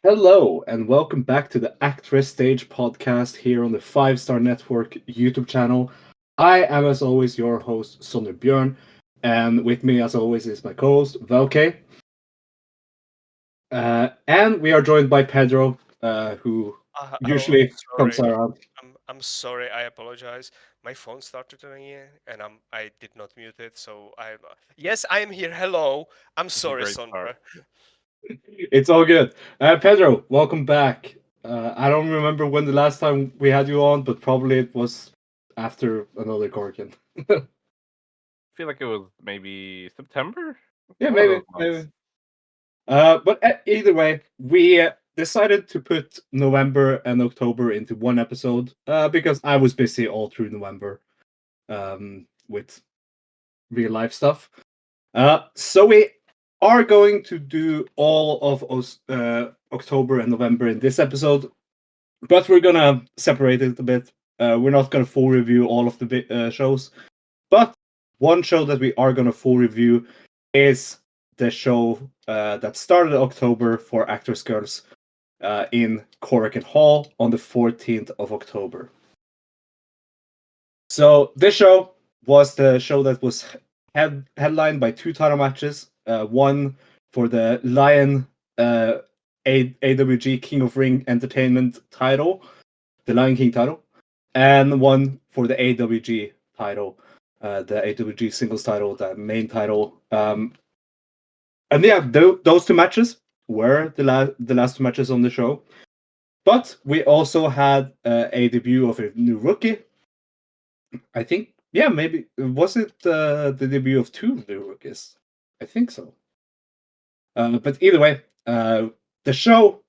Hello, and welcome back to the ActWres Stage podcast here on the 5 Star Network YouTube channel. I am, as always, your host, Sondre Björn, and with me, as always, is my co host, Velkej. And we are joined by Pedro, who Hello, I'm usually comes sorry. around. I'm sorry. I apologize. My phone started ringing, and I did not mute it. So I yes, I am here. Hello. I'm It's a sorry, great start. Sondra. It's all good. Pedro, welcome back. I don't remember when the last time we had you on, but probably it was after another Korakuen. I feel like it was maybe September. Yeah, One of maybe, those months. maybe. But either way, we decided to put November and October into one episode because I was busy all through November with real life stuff. So we are going to do all of October and November in this episode, but we're gonna separate it a bit. We're not gonna full review all of the shows, but one show that we are gonna full review is the show that started October for ActWres Girls in Korakuen Hall on the 14th of October. So this show was the show that was headlined by two title matches. One for the Lion AWG King of Ring Entertainment title, the Lion King title, and one for the AWG title, the AWG singles title, the main title. And yeah, those two matches were the last two matches on the show. But we also had a debut of a new rookie. I think, yeah, maybe was it the debut of two new rookies? I think so. But either way, the show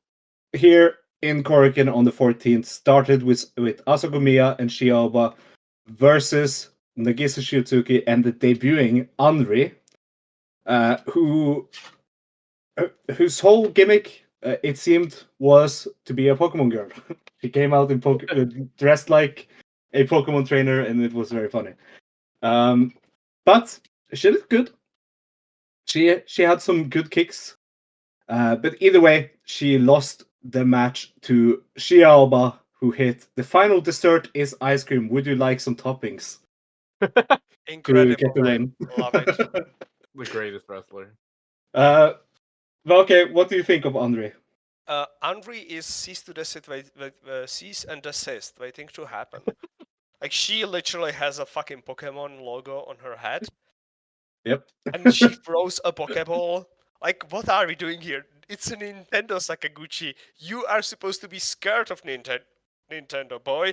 here in Korakuen on the 14th started with Asako Miya and Shiaoba versus Nagisa Shiotsuki and the debuting Anri, who whose whole gimmick, it seemed, was to be a Pokemon girl. She came out in dressed like a Pokemon trainer, and it was very funny. But she looked good. She had some good kicks. But either way, she lost the match to Shiaoba, who hit the final dessert is ice cream. Would you like some toppings to get Incredible the name. win? Love it. The greatest wrestler. uh, okay, what do you think of Andre? Andri is cease and desist, waiting to happen. Like she literally has a fucking Pokemon logo on her head, Yep. and she throws a Pokeball. Like, what are we doing here? It's a Nintendo Sakaguchi. You are supposed to be scared of Nintendo, boy.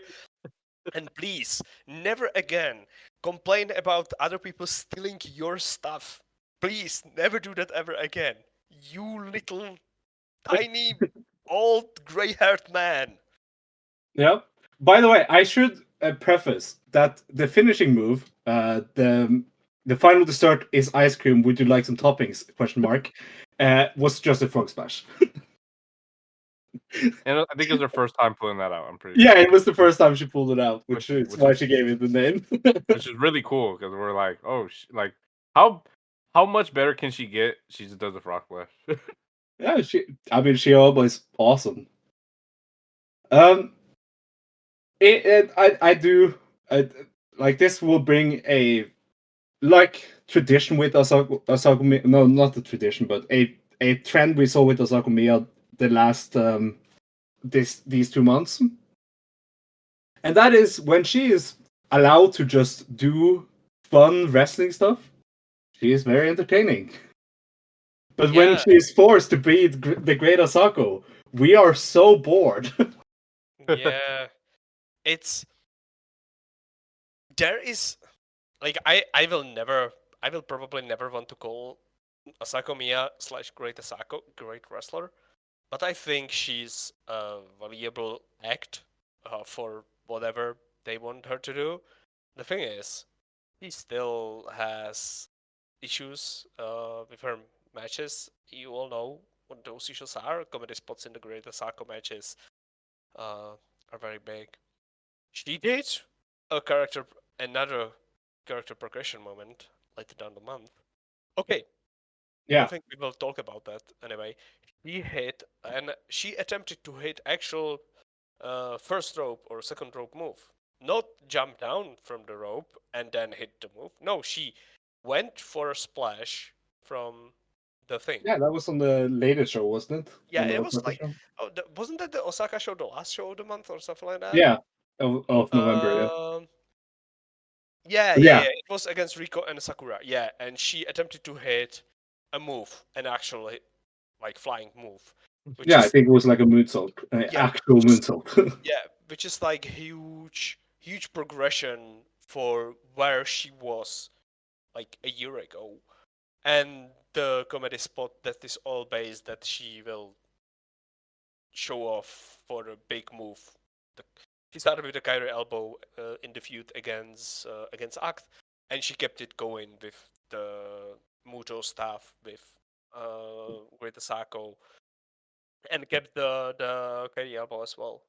And please, never again complain about other people stealing your stuff. Please, never do that ever again. You little, tiny, old, gray haired man. Yeah. By the way, I should preface that the finishing move, the final dessert is ice cream. Would you like some toppings? Question mark. Was just a frog splash. And I think it was her first time pulling that out. I'm pretty Yeah, sure. it was the first time she pulled it out, which is Which why is she gave it the name. which is really cool because we're like, oh, like how much better can she get? She just does a frog splash. Yeah, she always awesome. Um, I do, like this will bring a like tradition with Asako. No, not the tradition, but a trend we saw with Asako Miya the last these 2 months, and that is when she is allowed to just do fun wrestling stuff. She is very entertaining. But when Yeah, she is forced to be the great Asako, we are so bored. yeah. It's there is like I will probably never want to call Asako Miya slash Great Asako great wrestler, but I think she's a valuable act for whatever they want her to do. The thing is, she still has issues with her matches. You all know what those issues are. Comedy spots in the Great Asako matches are very big. She did a character, another character progression moment later down the month. Okay, I Yeah. think we will talk about that anyway. She attempted to hit actual first rope or second rope move, not jump down from the rope and then hit the move. No, she went for a splash from the thing. Yeah, that was on the latest show, wasn't it? Yeah, On the it was Osaka like, show? wasn't that the Osaka show, the last show of the month or something like that? Yeah, of November. Yeah. Yeah, Yeah. It was against Rico and Sakura. Yeah, and she attempted to hit a move, an actual like flying move, which Yeah, I is think it was like a moonsault, an yeah, actual which is, moonsault. yeah, which is like huge progression for where she was like a year ago, and the comedy spot that is all based that she will show off for a big move. She started with a Kyrie elbow in the feud against Act, and she kept it going with the Muto staff with the Sako, and kept the Kyrie elbow as well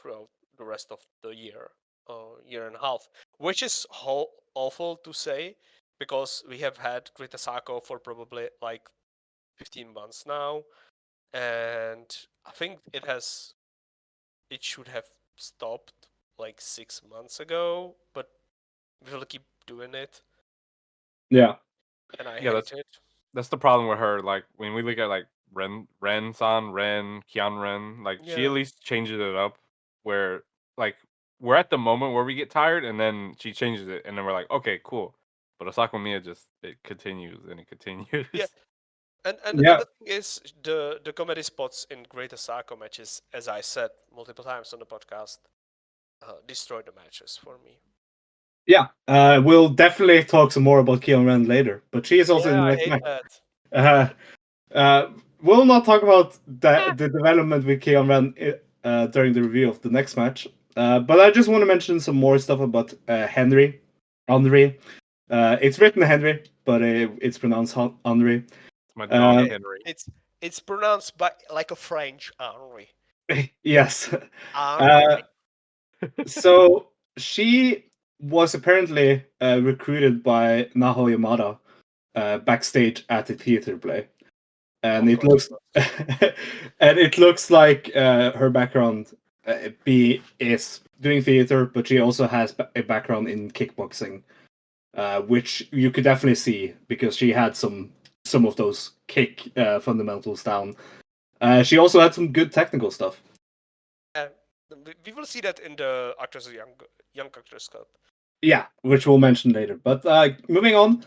throughout the rest of the year and a half, which is awful to say because we have had Greta Sako for probably like 15 months now, and I think it should have stopped like 6 months ago, but we will keep doing it, Yeah. and I Yeah, hate it. that's the problem with her. Like when we look at like Ren-san, Kian Ren, like she at Yeah. least changes it up. Where like we're at the moment where we get tired, and then she changes it, and then we're like, okay, cool. But Osaka Miya just it continues and it continues. Yeah. And Yeah. the thing is, the comedy spots in Great Asako matches, as I said multiple times on the podcast, destroy the matches for me. Yeah. We'll definitely talk some more about Keon Ren later, but she is also Yeah, in the I next hate match. that. We'll not talk about the development with Keon Ren during the review of the next match. But I just want to mention some more stuff about Henry. It's written Henry, but it's pronounced Henry. My dog Um, Henry. It's pronounced by like a French Henry. yes. Henry. So she was apparently recruited by Naho Yamada backstage at the theater play, and Of it course. looks like her background is doing theater, but she also has a background in kickboxing, which you could definitely see because she had some of those kick fundamentals down. She also had some good technical stuff. Yeah, we will see that in the Young Actors Cup. Yeah, which we'll mention later. But moving on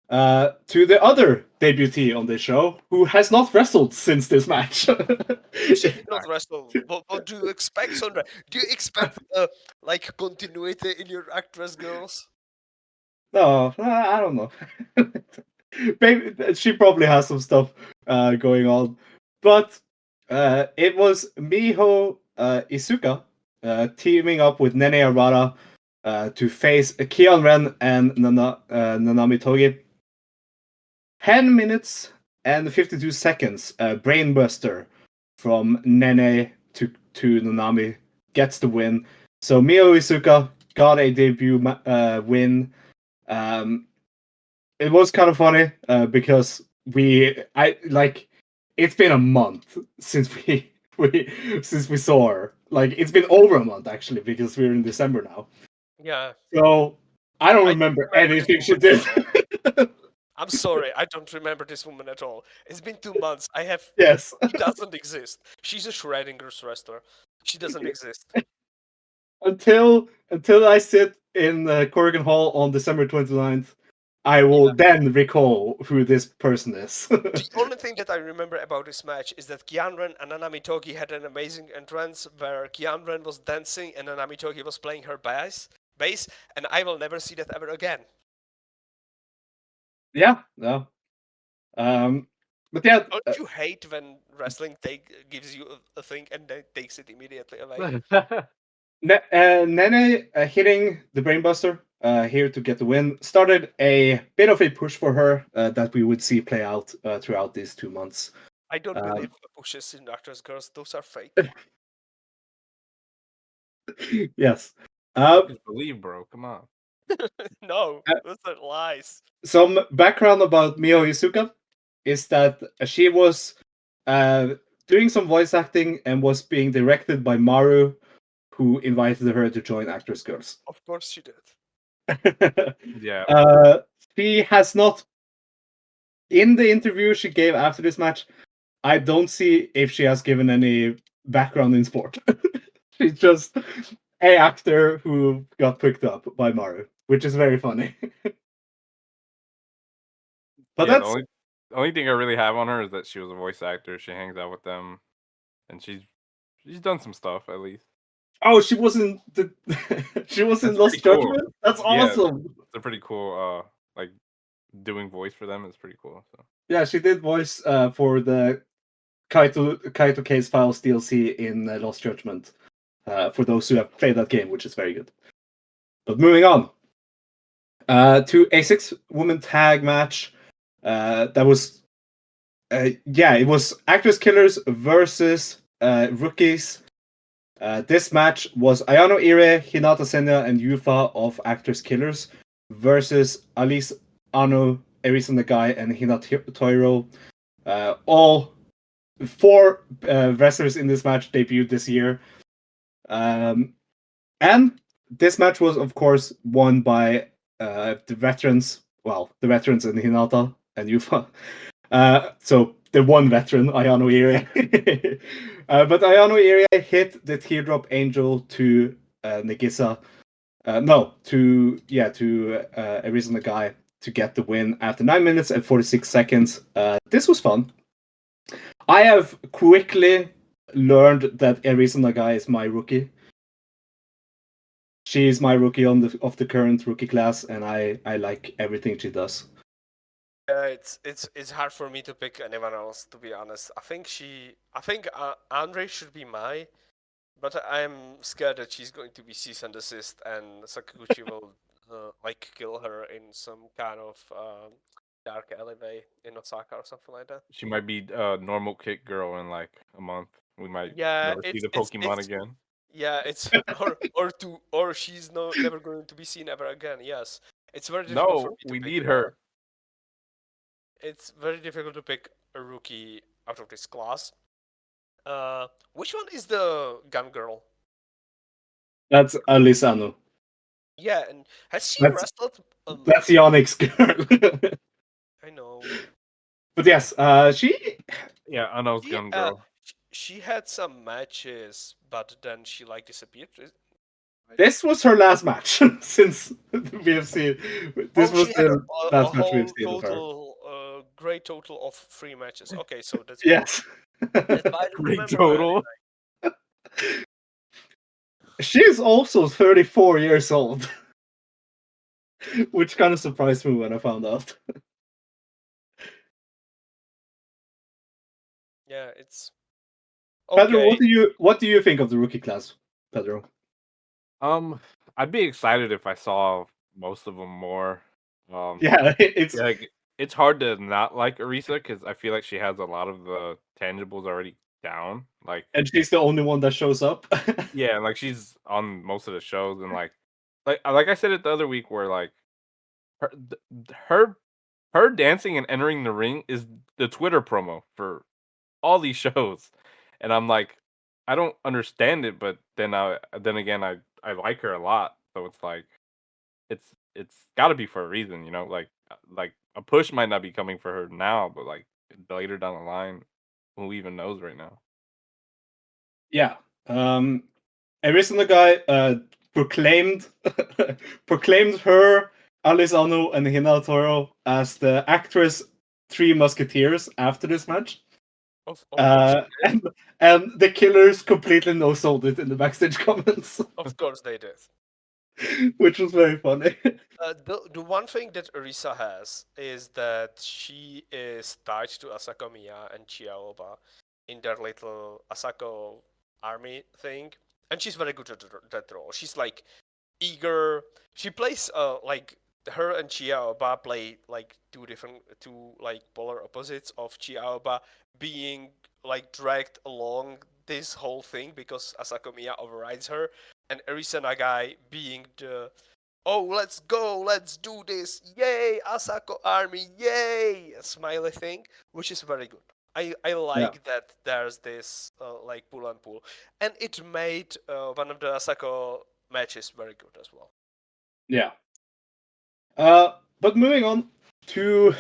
to the other debutee on this show, who has not wrestled since this match. She did not wrestle. What do you expect, Sondre? Do you expect like continuity in your actress girls? No, I don't know. Maybe she probably has some stuff going on, but it was Miho Isuka teaming up with Nene Arata to face Kion Ren and Nanami Togi. 10 minutes and 52 seconds. Brainbuster from Nene to Nanami gets the win. So Miho Isuka got a debut win. It was kind of funny because it's been a month since we saw her. Like it's been over a month actually because we're in December now. Yeah. So I don't I remember remember anything this she woman did. at all. I'm sorry, I don't remember this woman at all. It's been 2 months. Yes. She doesn't exist. She's a Schrodinger's wrestler. She doesn't exist. until I sit in Korakuen Hall on December 29th, I will then recall who this person is. The only thing that I remember about this match is that Kianren and Nanami Togi had an amazing entrance where Kianren was dancing and Nanami Togi was playing her bass, and I will never see that ever again. Yeah, no. But yeah, Don't you hate when wrestling gives you a thing and then takes it immediately away? Nene hitting the Brainbuster here to get the win started a bit of a push for her that we would see play out throughout these 2 months. I don't believe the pushes in Actors Girls. Those are fake. Yes. Just believe, bro. Come on. No, those are lies. Some background about Miho Isuka. is that she was doing some voice acting and was being directed by Maru, who invited her to join ActWres Girls. Of course she did. Yeah. She has not. In the interview she gave after this match, I don't see if she has given any background in sport. She's just a actor who got picked up by Maru, which is very funny. But Yeah, that's the only thing I really have on her is that she was a voice actor. She hangs out with them, and she's done some stuff at least. she wasn't she was in That's Lost pretty cool. Judgment. That's Yeah. awesome. It's a pretty cool like doing voice for them is pretty cool. So Yeah, she did voice for the Kaito Case Files DLC in Lost Judgment. For those who have played that game, which is very good. But moving on to a 6-woman tag match. That was it was ActWres Killers versus Rookies. This match was Ayano Ire, Hinata Senya, and Yufa of ActWres Killers versus Alice Ano, Erisa Nagai, and Hinata Toiro. All 4 wrestlers in this match debuted this year. And this match was, of course, won by the veterans. Well, the veterans in Hinata and Yufa. So the one veteran, Ayano Ire. But Ayano Ire hit the Teardrop Angel to Nagisa. To Erisa Nagai to get the win after 9 minutes and 46 seconds. This was fun. I have quickly learned that Erisa Nagai is my rookie. She's my rookie of the current rookie class, and I like everything she does. Yeah, it's hard for me to pick anyone else, to be honest. I think Andre should be my, but I'm scared that she's going to be cease and desist, and Sakaguchi will like kill her in some kind of dark alleyway in Osaka or something like that. she might be a normal kick girl in like a month. We might Yeah, never see the Pokemon again. Yeah, it's or she's never going to be seen ever again. Yes, it's very difficult for No, me to we pick. need her. It's very difficult to pick a rookie out of this class. Which one is the gun girl? That's Alisano. Yeah, and has she That's- wrestled? That's the Onyx girl. I know. But yes, she. Yeah, Ano's She, gun girl. she had some matches, but then she like disappeared. This was her last match since we have seen. This was She had the a last match we've whole seen of her. total, great total of 3 matches. Okay, so that's Yes. That's why I don't Great remember total. She's also 34 years old, which kind of surprised me when I found out. Yeah, it's Pedro, okay. what do you think of the rookie class, Pedro? I'd be excited if I saw most of them more. Yeah, Yeah, like, it's hard to not like Arisa because I feel like she has a lot of the tangibles already down. Like, and she's the only one that shows up. yeah, and like she's on most of the shows, and like I said it the other week, where like her her dancing and entering the ring is the Twitter promo for all these shows, and I'm like, I don't understand it, but then again I like her a lot, so it's like it's got to be for a reason, you know, like a push might not be coming for her now, but like later down the line, who even knows right now? Yeah. Erisa Nagai proclaimed proclaimed her, Alisano, and Hinata Toro as the ActWres Three Musketeers after this match. Of course, And the Killers completely no-sold it in the backstage comments, of course they did. which was very funny. The one thing that Arisa has is that she is tied to Asako Miya and Chiaoba in their little Asako army thing, and she's very good at that role. She's like eager. She plays like her and Chiaoba play like two like polar opposites of Chiaoba being like dragged along this whole thing because Asako Miya overrides her, and Arisa Nagai being the oh, let's go, let's do this, yay, Asako army, yay, a smiley thing, which is very good. I like that there's this like pull and pull, and it made one of the Asako matches very good as well. Yeah. But moving on to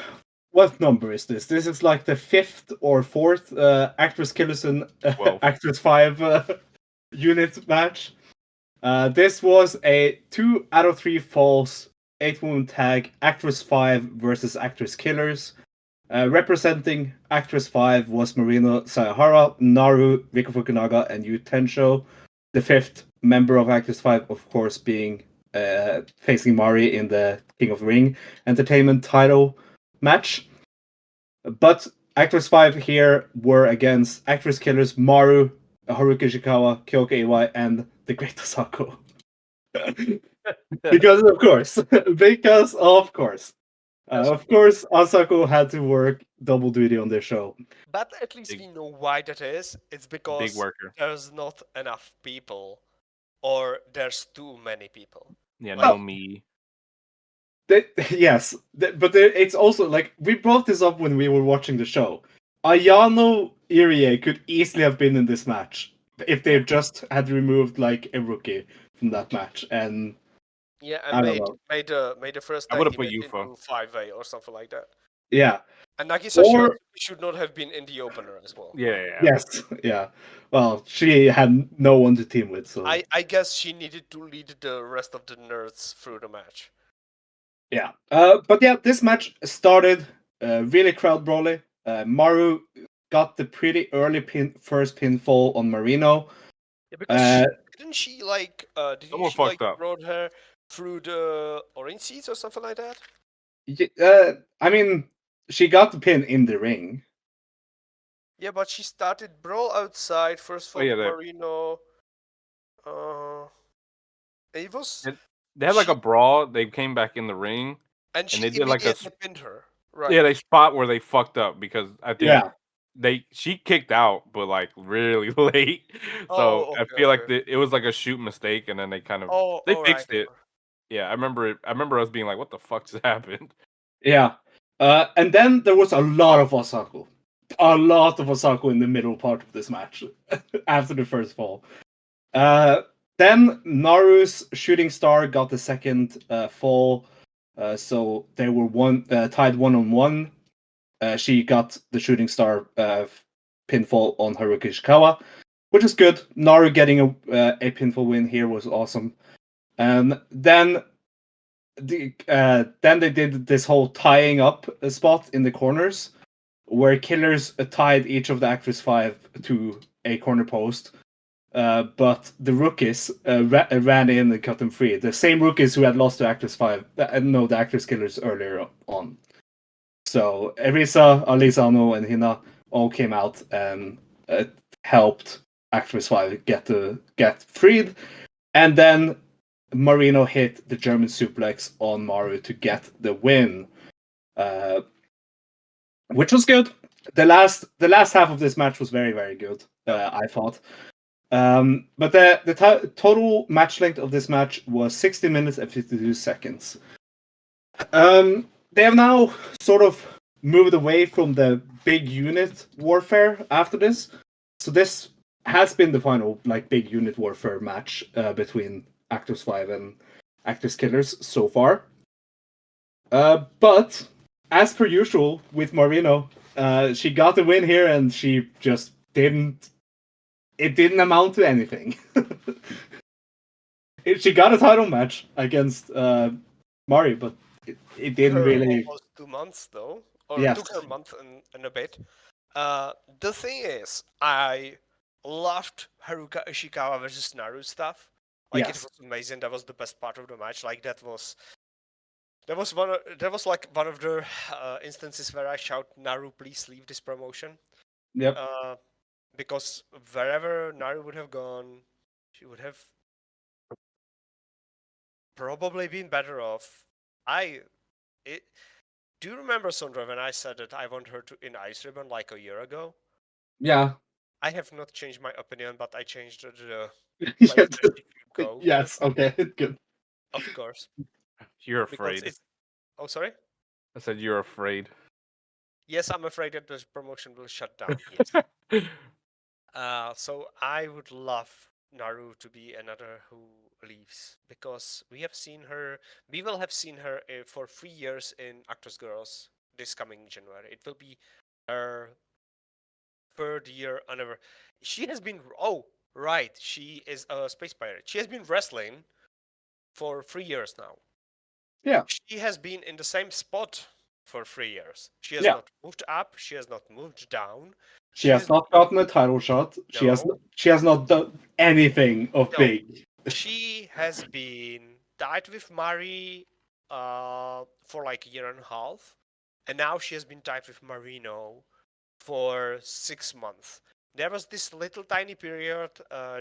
what number is this? This is like the 5th or 4th ActWres Killers and 12. ActWres 5 unit match. This was a 2 out of 3 falls 8-woman tag ActWres 5 versus ActWres Killers. Representing ActWres 5 was Marino Sayahara, Naru, Riko Fukunaga, and Yu Tensho. The 5th member of ActWres 5, of course, being facing Mari in the King of Ring Entertainment title match. But ActWres 5 here were against ActWres Killers Maru, Haruka Ishikawa, Kyoka Iwai, and the Great Asako. Because of course. Because of course. Of course, Asako had to work double duty on this show. But at least Big- we know why that is. It's because Big worker. there's not enough people, or there's too many people. Yeah, Like- no me. Yes, but it's also like we brought this up when we were watching the show. Ayano Irie could easily have been in this match if they just had removed like a rookie from that match, and Yeah, I and don't know. made the first I tag would've team put Yufa. into 5-way or something like that. Yeah. And Nagisa Or- should not have been in the opener as well. Yeah. Yes. Yeah. Well, she had no one to team with, so I guess she needed to lead the rest of the nerds through the match. yeah. But yeah, this match started really crowd brawly. Maru got the pretty early first pinfall on Marino. Yeah, because didn't she Someone fucked up. rode her through the orange seats or something like that? I mean, she got the pin in the ring. Yeah, but she started brawl outside first for yeah, that- Marino. It was They had like She- a brawl. They came back in the ring. and she they did like a immediately pinned her. Right. Yeah, they spot where they fucked up because I think Yeah. she kicked out, but like really late. So Oh, I okay, feel like okay. it was like a shoot mistake, and then they kind of Oh, they all fixed right. it. Yeah, I remember it. I remember us being like, "What the fuck just happened?" Yeah. And then there was a lot of Osako. A lot of Osako in the middle part of this match after the first fall. Then Naru's shooting star got the second fall. So they were tied 1-on-1. She got the shooting star pinfall on Haruka Ishikawa, which is good. Naru getting a pinfall win here was awesome. Then they did this whole tying up spot in the corners, where Killers tied each of the ActWres 5 to a corner post. But the rookies ran in and cut them free. The same rookies who had lost to ActWres 5, the ActWres Killers earlier on. So Erisa, Alisano, and Hina all came out and helped ActWres 5 get freed. And then Marino hit the German suplex on Maru to get the win, which was good. The last half of this match was very, very good. I thought. But the total match length of this match was 60 minutes and 52 seconds. They have now sort of moved away from the big unit warfare after this. So this has been the final big unit warfare match between ActWres 5 and ActWres Killers so far. But as per usual with Marino, she got the win here and she just didn't. It didn't amount to anything. She got a title match against Mari, but it didn't really. Almost 2 months though, or Yes. took her a month and a bit. The thing is, I loved Haruka Ishikawa versus Naru stuff. It Yes. was amazing. That was the best part of the match. That was one of the instances where I shout, "Naru, please leave this promotion." Yep. Because wherever Naru would have gone, she would have probably been better off. Do you remember, Sondre, when I said that I want her to in Ice Ribbon like a year ago? Yeah. I have not changed my opinion, but I changed the Yes. place that she should go. Yes. Okay. Good. Of course. You're because afraid. it's. Oh, sorry. I said you're afraid. Yes, I'm afraid that this promotion will shut down. Yes. So I would love Naru to be another who leaves because we will have seen her for 3 years in Actors Girls this coming January. It will be her third year another. She has been, oh, right, she is a space pirate. She has been wrestling for 3 years now. Yeah. She has been in the same spot for 3 years. She has Yeah. not moved up, she has not moved down. She has not gotten a title shot. No. She has not done anything of No. big. She has been tied with Mari for like a year and a half, and now she has been tied with Marino for 6 months. There was this little tiny period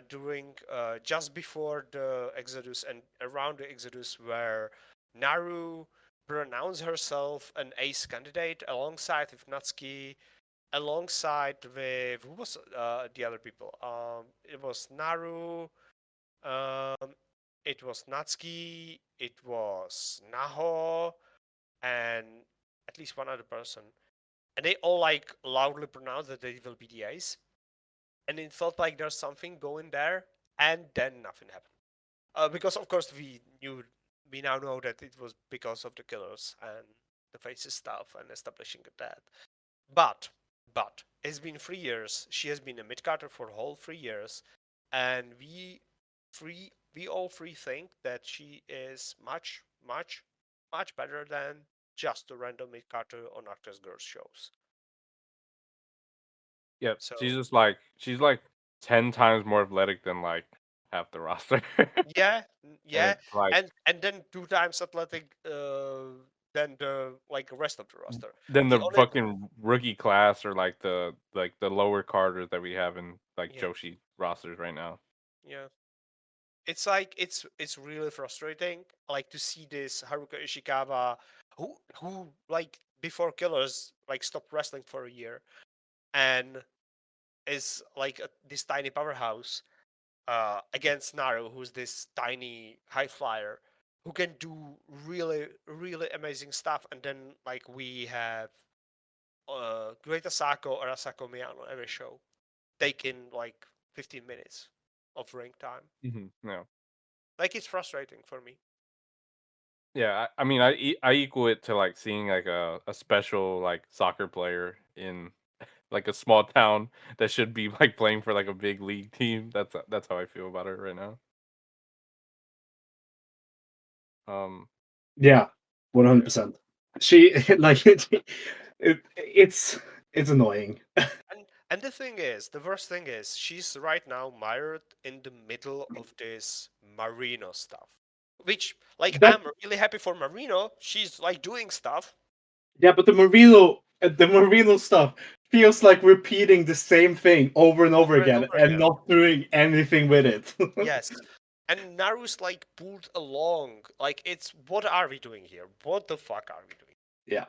during just before the Exodus and around the Exodus where Naru pronounced herself an ace candidate alongside with Natsuki, alongside with who was the other people? It was Naru. Um, it was Natsuki, it was Naho, and at least one other person. And they all like loudly pronounced that they will be the ace. And it felt like there's something going there, and then nothing happened. Because of course we now know that it was because of the killers and the faces stuff and establishing that. But it's been 3 years. She has been a mid carter for the whole 3 years, and we all three think that she is much, much, much better than just a random mid carter on Actors Girls shows. Yep. So She's like 10 times more athletic than like half the roster. yeah, And yeah, it's like and then 2 times athletic than the like rest of the roster. then The the only fucking rookie class or like the lower carders that we have in like yeah, Joshi rosters right now. yeah. It's like it's really frustrating like to see this Haruka Ishikawa who like before Killers like stopped wrestling for a year and is like this tiny powerhouse against Naru, who's this tiny high flyer who can do really really amazing stuff. And then like we have Great Asako or Asako Miyano every show taking like 15 minutes of ring time. Yeah. Like it's frustrating for me. Yeah, I mean, I equal it to like seeing like a special like soccer player in like a small town that should be like playing for like a big league team. That's how I feel about her right now. Um, Yeah, 100%. She like it's annoying. And the thing is, the worst thing is, she's right now mired in the middle of this Marino stuff. Which, like, That I'm really happy for Marino. She's like doing stuff. Yeah, but the Marino stuff feels like repeating the same thing over and over Over and again over and again. not doing anything with it. Yes. And Naru's like pulled along. Like, it's what are we doing here? What the fuck are we doing? Yeah.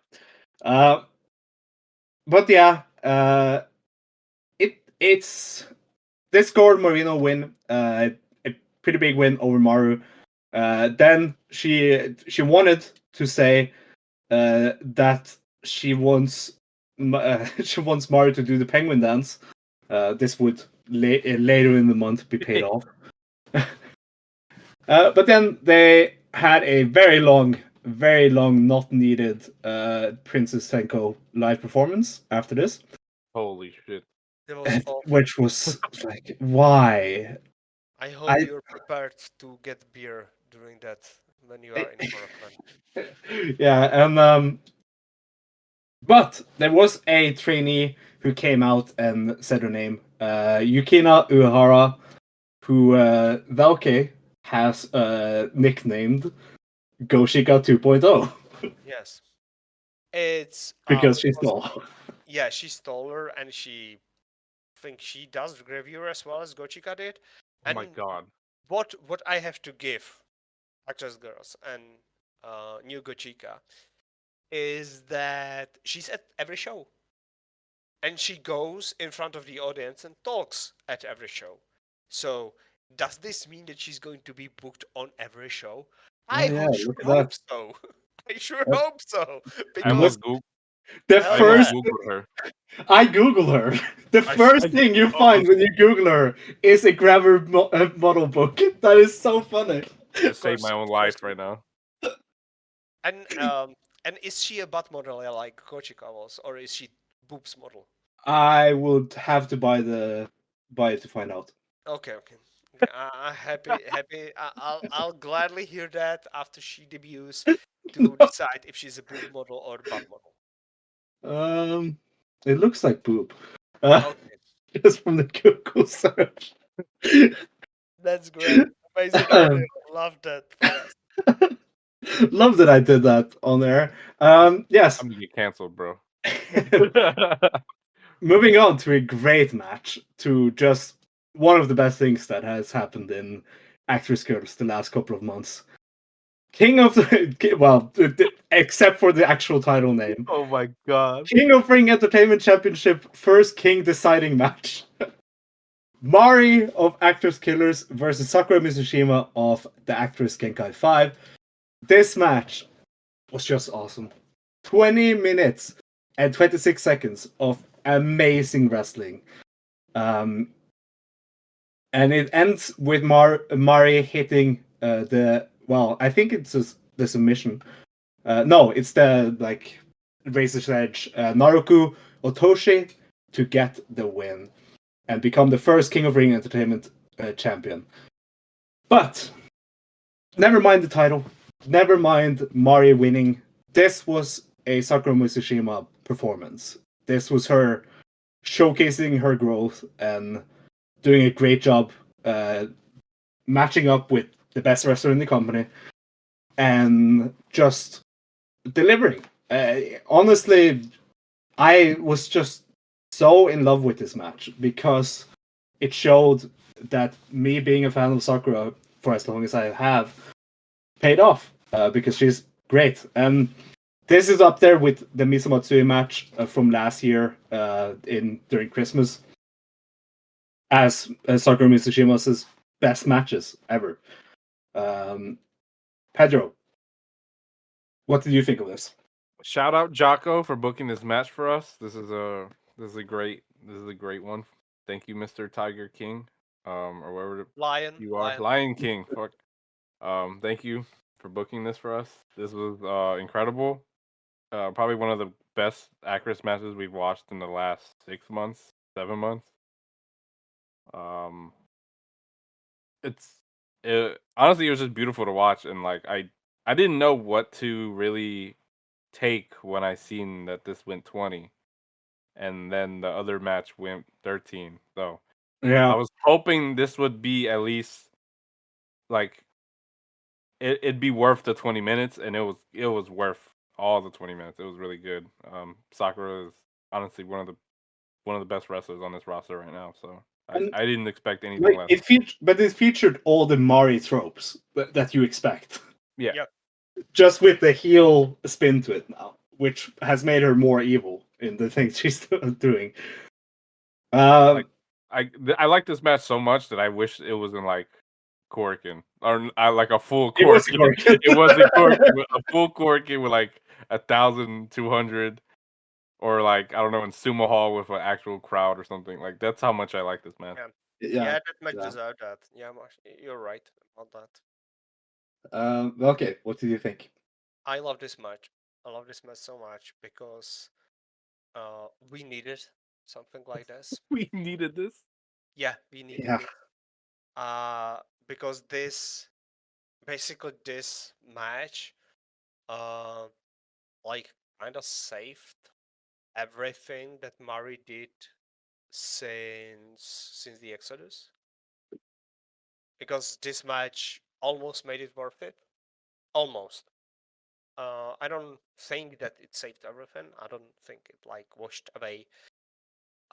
Uh, but yeah, it's this scored Marino win, a pretty big win over Maru. Then she wanted to say that she wants she wants Maru to do the penguin dance. This would later in the month be paid off. But then they had a very long, not needed Princess Tenko live performance after this, holy shit. It was awful. which was like, why? I hope I you're prepared to get beer during that when you are in Korakuen. yeah, and but there was a trainee who came out and said her name, Yukina Uehara, who Velkej has nicknamed Goshika 2.0 Yes. It's because she's because tall. yeah, she's taller and she think she does the gravure as well as Gochika did. Oh my And god. what I have to give Actors Girls and new Gochika is that she's at every show. And she goes in front of the audience and talks at every show. So does this mean that she's going to be booked on every show? I yeah, sure look at hope that. so. I sure Yep. hope so. I almost Because The hell I almost first yeah. googled her. I Google her. The I first thing you oh, find when you Google her is a grabber model book. That is so funny. just Of saved course, my own of course. life right now. And is she a butt model like Kochikawa's, or is she boobs model? I would have to buy it to find out. Okay, okay. Okay, happy. I'll gladly hear that after she debuts to decide if she's a boob model or butt model. It looks like boob. Uh, Okay, just from the Google search. that's great. Amazing idea. Love that for us. Love that I did that on there. Yes. I'm gonna get canceled, bro. Moving on to a great match, to just one of the best things that has happened in ActWres Girls the last couple of months. King of the well, except for the actual title name, Oh my god. King of Ring Entertainment Championship first King deciding match. Mari of Actors Killers versus Sakura Mizushima of the ActWres Genkai 5. This match was just awesome. 20 minutes and 26 seconds of amazing wrestling. And it ends with Mari hitting I think it's the submission. No, it's the Razor's Edge Naruku Otoshi to get the win and become the first King of Ring Entertainment champion. But never mind the title. Never mind Mari winning. This was a Sakura Mizushima performance. This was her showcasing her growth and doing a great job matching up with the best wrestler in the company and just delivering. Honestly, I was just so in love with this match because it showed that me being a fan of Sakura for as long as I have paid off because she's great. And this is up there with the Misamatsui match from last year during Christmas as Sakura Mizushima's best matches ever. Pedro, what did you think of this? Shout out Jocko for booking this match for us. This is a great one. Thank you, Mr. Tiger King. Or wherever you are. Lion King. Fuck. Thank you for booking this for us. This was incredible. Probably one of the best ActWres matches we've watched in the last 6 months, 7 months. Honestly, it was just beautiful to watch, and like I didn't know what to really take when I seen that this went 20, and then the other match went 13. So I Yeah, was hoping this would be at least like it'd be worth the 20 minutes, and it was worth all the 20 minutes. It was really good. Sakura is honestly one of the best wrestlers on this roster right now. So and I didn't expect anything less. it featured all the Mari tropes that you expect, Yeah. Yep. just with the heel spin to it now, which has made her more evil in the things she's doing. I like this match so much that I wish it was in like Korakuen or like a full It was Korakuen. Korakuen. It was a Korakuen, a full Korakuen with like 1,200, or like I don't know, in Sumo Hall with an actual crowd or something. Like that's how much I like this match. Yeah, that match yeah. deserved that. Yeah, you're right about that. Okay, what did you think? I love this match. I love this match so much because we needed something like this. We needed this. Yeah, we needed Yeah. it. Because this match, uh, like kind of saved everything that Mari did since the Exodus. Because this match almost made it worth it. Almost. I don't think that it saved everything. I don't think it like washed away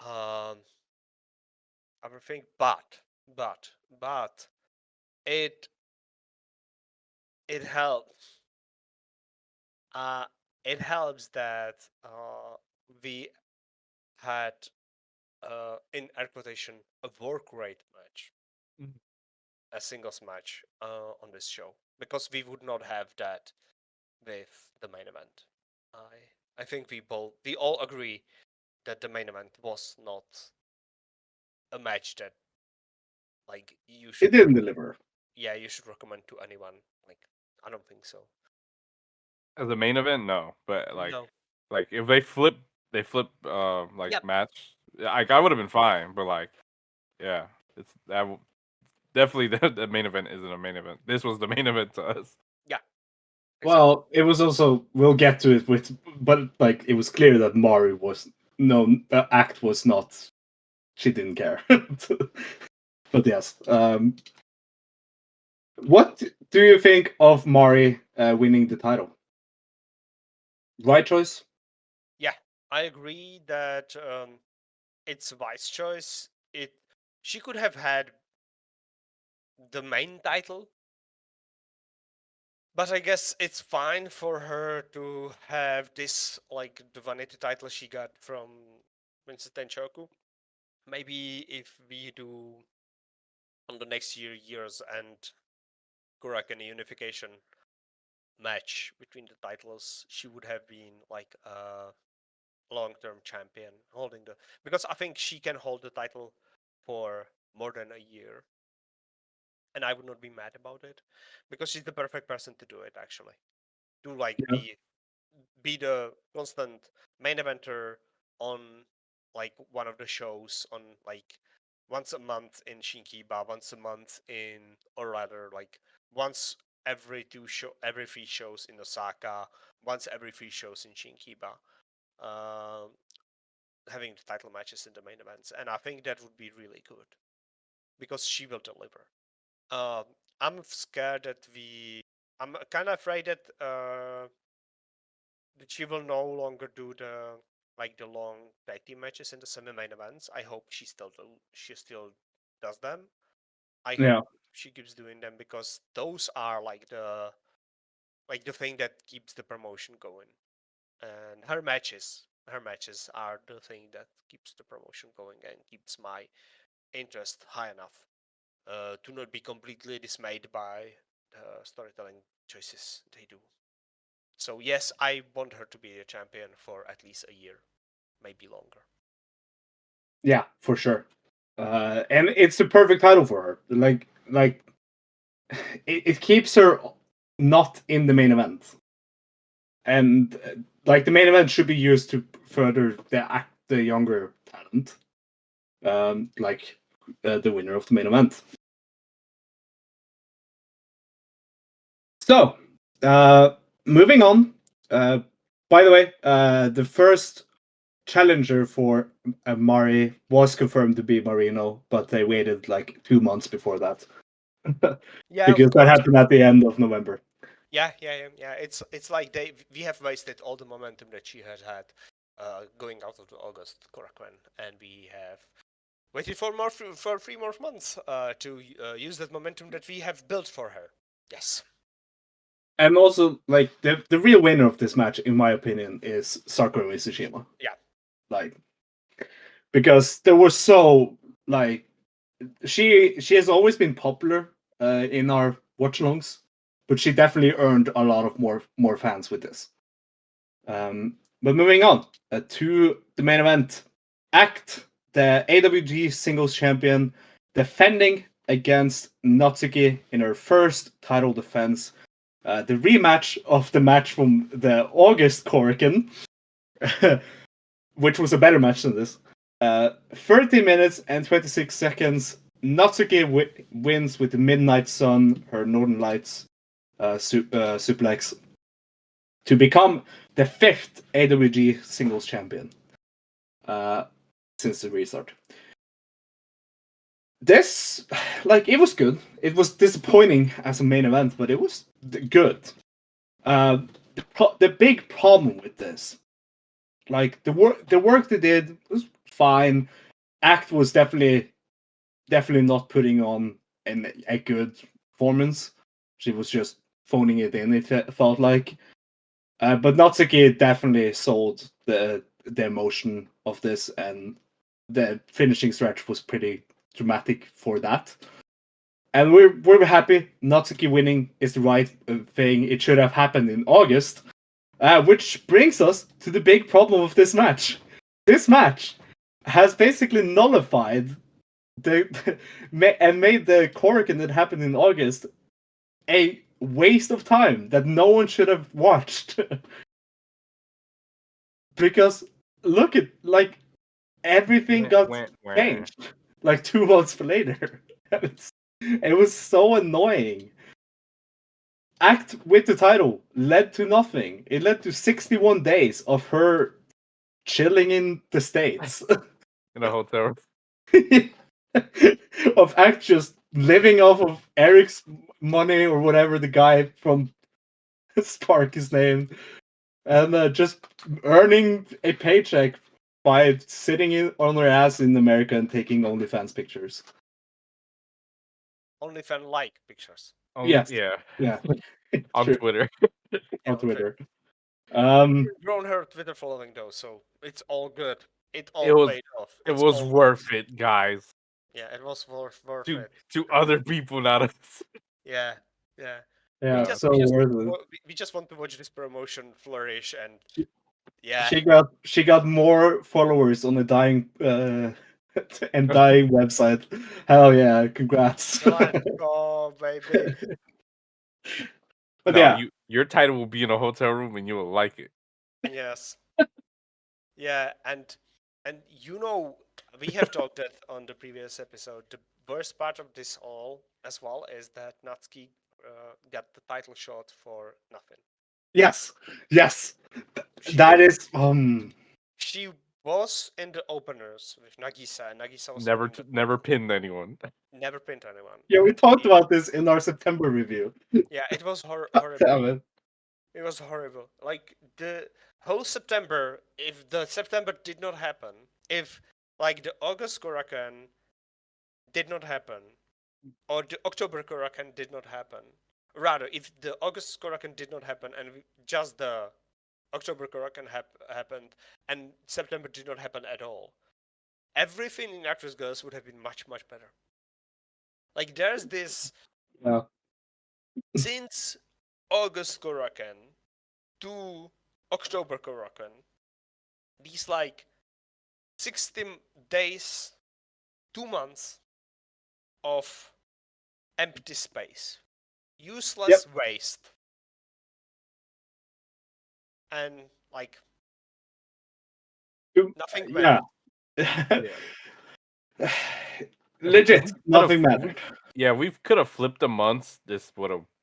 um everything, but it it helps. Uh, it helps that we had in air quotation a work rate match. Mhm. a singles match on this show, because we would not have that with the main event. I think we all agree that the main event was not a match that like you It should didn't deliver. you should recommend to anyone. Like, I don't think so. As a main event, no. But No. like if they flip Yep. match, like I would have been fine. But like, yeah, it's definitely the main event isn't a main event. This was the main event to us. Yeah. Well, it was also, we'll get to it but like it was clear that Mari was Act was not. She didn't care. But yes, what do you think of Mari winning the title? Right choice? Yeah, I agree that it's a wise choice. She could have had the main title, but I guess it's fine for her to have this, like the vanity title she got from Vincent Tenchoku. Maybe if we do on the next years and Korakuen unification match between the titles, she would have been like a long-term champion holding the, because I think she can hold the title for more than a year, and I would not be mad about it, because she's the perfect person to do it, actually, to like Yeah. be the constant main eventer on like one of the shows, on like once a month in Shinkiba, once a month in, or rather like once every 3 shows in Osaka, once every 3 shows in Shinkiba, having the title matches in the main events, and I think that would be really good because she will deliver. I'm scared that I'm kind of afraid that she will no longer do the long tag team matches in the semi-main events. I hope she still does them. I Yeah. hope she keeps doing them, because those are like the thing that keeps the promotion going. And her matches are the thing that keeps the promotion going and keeps my interest high enough to not be completely dismayed by the storytelling choices they do. So yes, I want her to be a champion for at least a year, maybe longer. Yeah, for sure. And it's the perfect title for her. Like it keeps her not in the main event, and like the main event should be used to further the younger talent, like the winner of the main event. So, moving on. By the way, the first challenger for Mari was confirmed to be Marino, but they waited like 2 months before that. Yeah, Because of that course. happened at the end of November. Yeah. It's like we have wasted all the momentum that she has had going out of the August Korakuen, and we have waited for 3 more months to use that momentum that we have built for her. Yes. And also, like the real winner of this match, in my opinion, is Sakura Mizushima. Yeah. Like, because there was so like she has always been popular in our watch-alongs, but she definitely earned a lot of more fans with this. But moving on to the main event, Act, the AWG singles champion, defending against Natsuki in her first title defense. The rematch of the match from the August Korakuen, which was a better match than this. 30 minutes and 26 seconds. Natsuki wins with the Midnight Sun, her Northern Lights suplex, to become the 5th AWG singles champion since the restart. This, like, it was good. It was disappointing as a main event, but it was good. The big problem with this, like the work they did was fine. Act was definitely not putting on a good performance. She was just phoning it in. It felt like, but Natsuki definitely sold the emotion of this, and the finishing stretch was pretty dramatic for that. And we're happy. Natsuki winning is the right thing. It should have happened in August. Which brings us to the big problem of this match. This match has basically nullified and made the Korakuen that happened in August a waste of time that no one should have watched. Because look at everything got changed like 2 months later. It was so annoying. Act with the title led to nothing. It led to 61 days of her chilling in the States. In a hotel. Of Act just living off of Eric's money or whatever the guy from Spark is named. And just earning a paycheck by sitting on her ass in America and taking OnlyFans pictures. OnlyFans-like pictures. Yes. Yeah. On Sure. Twitter. On Twitter. We've grown her Twitter following though, so it's all good. It all paid off. It was worth it, guys. Yeah, it was worth it. To other people, not us. Yeah. Yeah, we just want to watch this promotion flourish, and she got more followers on the dying and dying website. Hell yeah, congrats. Oh baby. But your title will be in a hotel room and you will like it. Yes. Yeah, and we have talked that on the previous episode. The worst part of this all as well is that Natsuki got the title shot for nothing. Yes. That is She was in the openers with Nagisa, and Nagisa was never pinned anyone. Never pinned anyone. Yeah, we talked about this in our September review. Yeah, it was horrible. It was horrible. Like the whole September, if the September did not happen, if like the August Korakuen did not happen, or the October Korakuen did not happen, rather, if the August Korakuen did not happen and just the October Korakuen happened and September did not happen at all, everything in ActWres Girls would have been much, much better. Like there's this since August Korakuen to October Korakuen, these like 60 days, 2 months of empty space, useless waste, and like nothing mattered. Yeah. Legit, nothing mattered. Yeah, we could have flipped the months.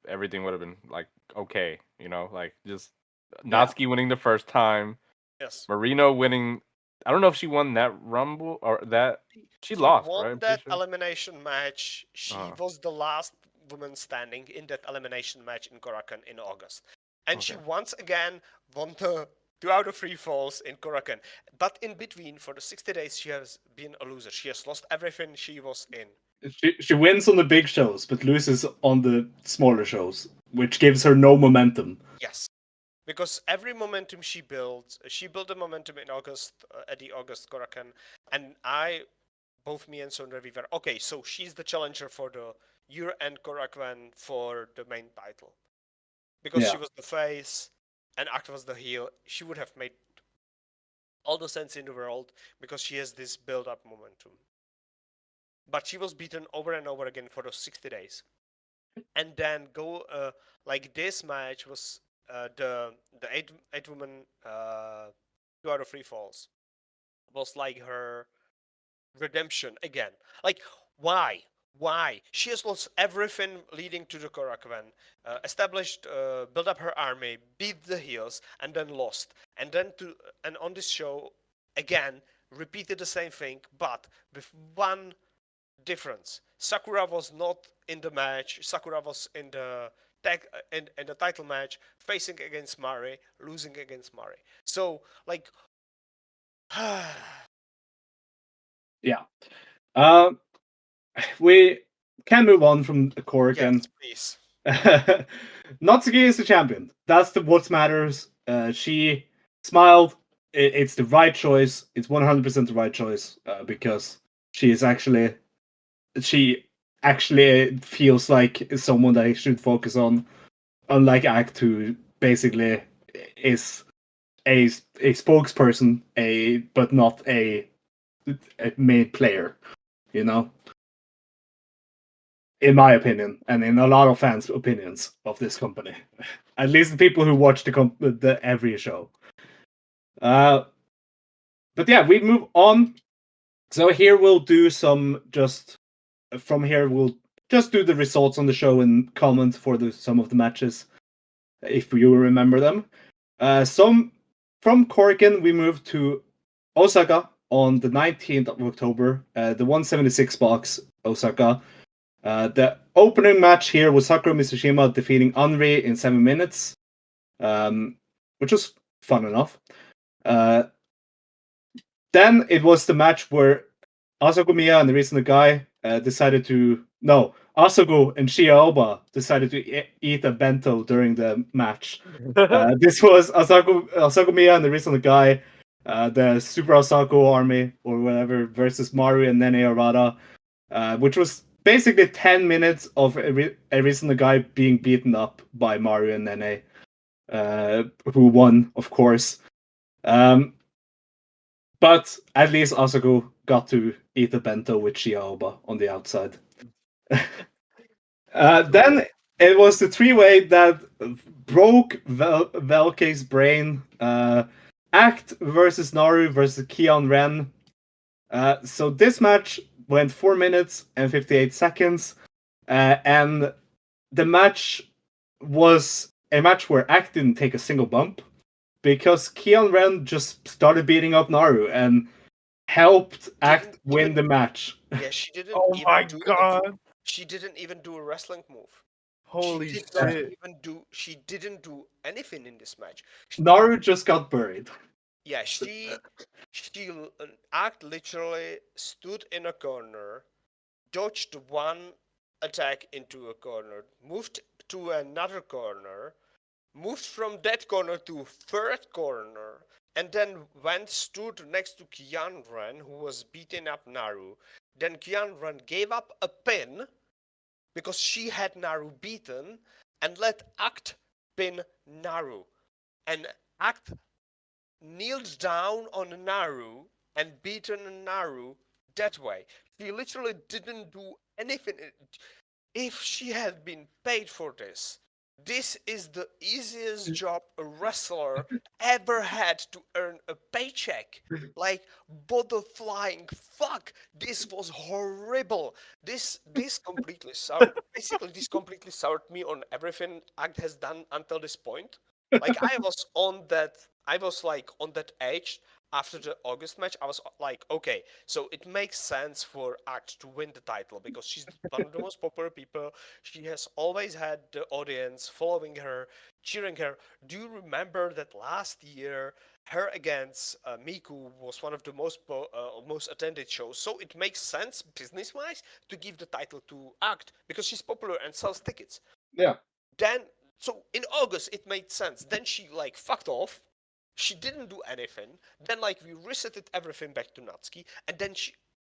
Everything would have been like okay, like just Natsuki winning the first time. Yes. Marino winning. I don't know if she won that Rumble or that she lost. Won right? That elimination match. She was the last woman standing in that elimination match in Korakuen in August, and she once again won the 2 out of 3 falls in Korakuen. But in between, for the 60 days, she has been a loser. She has lost everything she was in. She wins on the big shows, but loses on the smaller shows, which gives her no momentum. Yes, because every momentum she built the momentum in August, at the August Korakuen, and both me and Sondre, we were, okay, so she's the challenger for the year-end Korakuen for the main title. Because she was the face, and Act was the heel, she would have made all the sense in the world, because she has this build-up momentum. But she was beaten over and over again for those 60 days. And then like this match was the 8-woman 2 out of 3 falls. Was like her redemption again. Like, why? She has lost everything leading to the Korakuen, established, built up her army, beat the heels, and then lost. And on this show, again, repeated the same thing, but with one difference. Sakura was not in the match. Sakura was in the title match, facing against Mari, losing against Mari. So, like, yeah. We can move on from the Korakuen. Yes, please. Natsuki is the champion. That's what matters. She smiled. It's the right choice. It's 100% the right choice because she is actually. She actually feels like someone that I should focus on, unlike Act, who basically is a spokesperson, but not a main player, you know. In my opinion, and in a lot of fans' opinions of this company, at least the people who watch the every show. But yeah, we move on. So here we'll do some just from here we'll just do the results on the show and comment for some of the matches, if you remember them. Some from Korakuen we moved to Osaka on the 19th of October, the 176 box Osaka. The opening match here was Sakura Mizushima defeating Anri in 7 minutes, which was fun enough. Then it was the match where Asakumiya and the Reason Guy decided to... No, Asago and Shiaoba decided to eat a bento during the match. This was Asakumiya and the Reason Guy, the Super Asako army, or whatever, versus Mari and Nene Arata, which was basically 10 minutes of a Reason Guy being beaten up by Mari and Nene, who won, of course. But at least Asago got to eat a bento with Shiaoba on the outside. Then it was the three-way that broke Velkej's brain. Act versus Naru versus Kion Ren. So this match went 4 minutes and 58 seconds. And the match was a match where Act didn't take a single bump, because Kion Ren just started beating up Naru and helped Act win the match. Yeah, she didn't. Oh even my do god! She didn't even do a wrestling move. Holy She did not shit! even do. She didn't do anything in this match. Naru just got buried. Yeah, she Act literally stood in a corner, dodged one attack into a corner, moved to another corner, moved from that corner to third corner, and then stood next to Kian Ren, who was beating up Naru. Then Kian Ren gave up a pin because she had Naru beaten, and let Act pin Naru. And Act kneeled down on Naru and beaten Naru that way. She literally didn't do anything. If she had been paid for this, this is the easiest job a wrestler ever had to earn a paycheck. Like, butterflying fuck, this was horrible. This completely soured. Basically, this completely soured me on everything Act has done until this point. Like, I was on that age after the August match. I was like, okay, so it makes sense for Act to win the title because she's one of the most popular people. She has always had the audience following her, cheering her. Do you remember that last year her against Miku was one of the most attended shows? So it makes sense business-wise to give the title to Act because she's popular and sells tickets. Yeah. Then, so in August it made sense. Then she like fucked off. She didn't do anything. Then like we resetted everything back to Natsuki, and then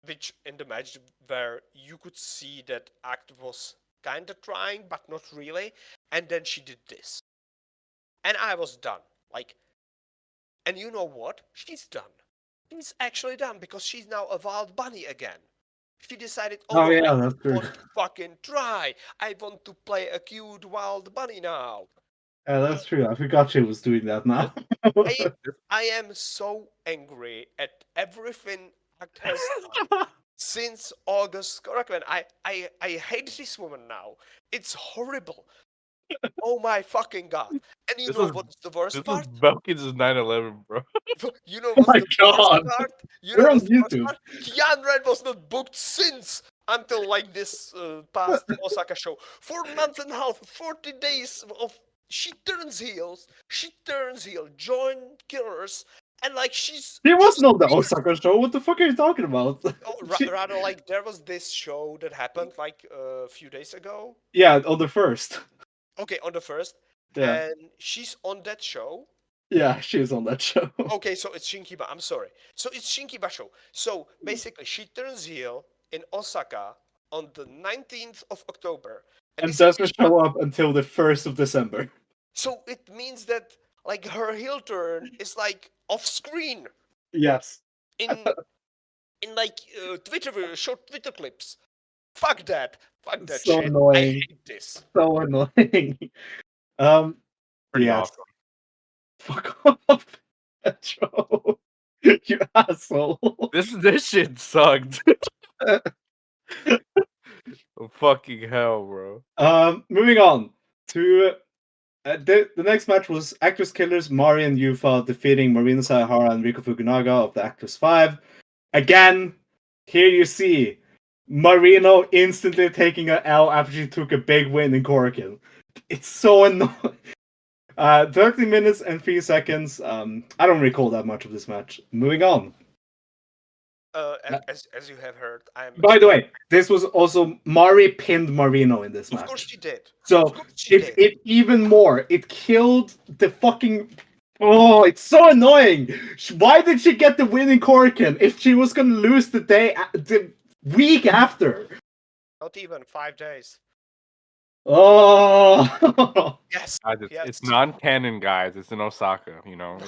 which in the match where you could see that Act was kind of trying but not really, and then she did this, and I was done. Like, and you know what? She's done. She's actually done because she's now a wild bunny again. She decided, Oh, no, yeah, I that's true. want to fucking try. I want to play a cute wild bunny now. Yeah, that's true. I forgot she was doing that now. I am so angry at everything Act has done since August Korakuen. I hate this woman now. It's horrible. Oh my fucking god. And you know what's the worst This part? is Belkins' 9/11, bro. You know Oh what's my the God. worst part? You We're know on what's the worst YouTube. part? Kian Red was not booked since until like this past Osaka show. 4 months and a half, 40 days of she turns heel, join Killers, and like she's He wasn't on the Osaka show. What the fuck are you talking about? rather like there was this show that happened like a few days ago. Yeah, on the first. Okay, on the first. Yeah. And she's on that show. Yeah, she was on that show. Okay, so it's Shinkiba. I'm sorry. So it's Shinkiba show. So basically, she turns heel in Osaka on the 19th of October. And this doesn't is show up until the 1st of December. So it means that like her heel turn is like off screen Yes. in like short Twitter clips. Fuck that So shit. I annoying. hate this. So annoying. Pretty yes. awesome. Fuck off, Pedro. You asshole. This shit sucked. Oh, fucking hell, bro. Moving on to the next match was ActWres Killers, Mari and Yufa defeating Marina Sayahara and Riko Fukunaga of the ActWres 5. Again, here you see Marino instantly taking an L after she took a big win in Korakuen. It's so annoying. 30 minutes and 3 seconds. I don't recall that much of this match. Moving on. As you have heard, I'm. By the way, this was also Mari pinned Marino in this match. Of course she did. So it even more. It killed the fucking. Oh, it's so annoying. Why did she get the win in Korakuen if she was gonna lose the week after? Not even 5 days. Oh. Yes. It's non-canon, guys. It's in Osaka. You know,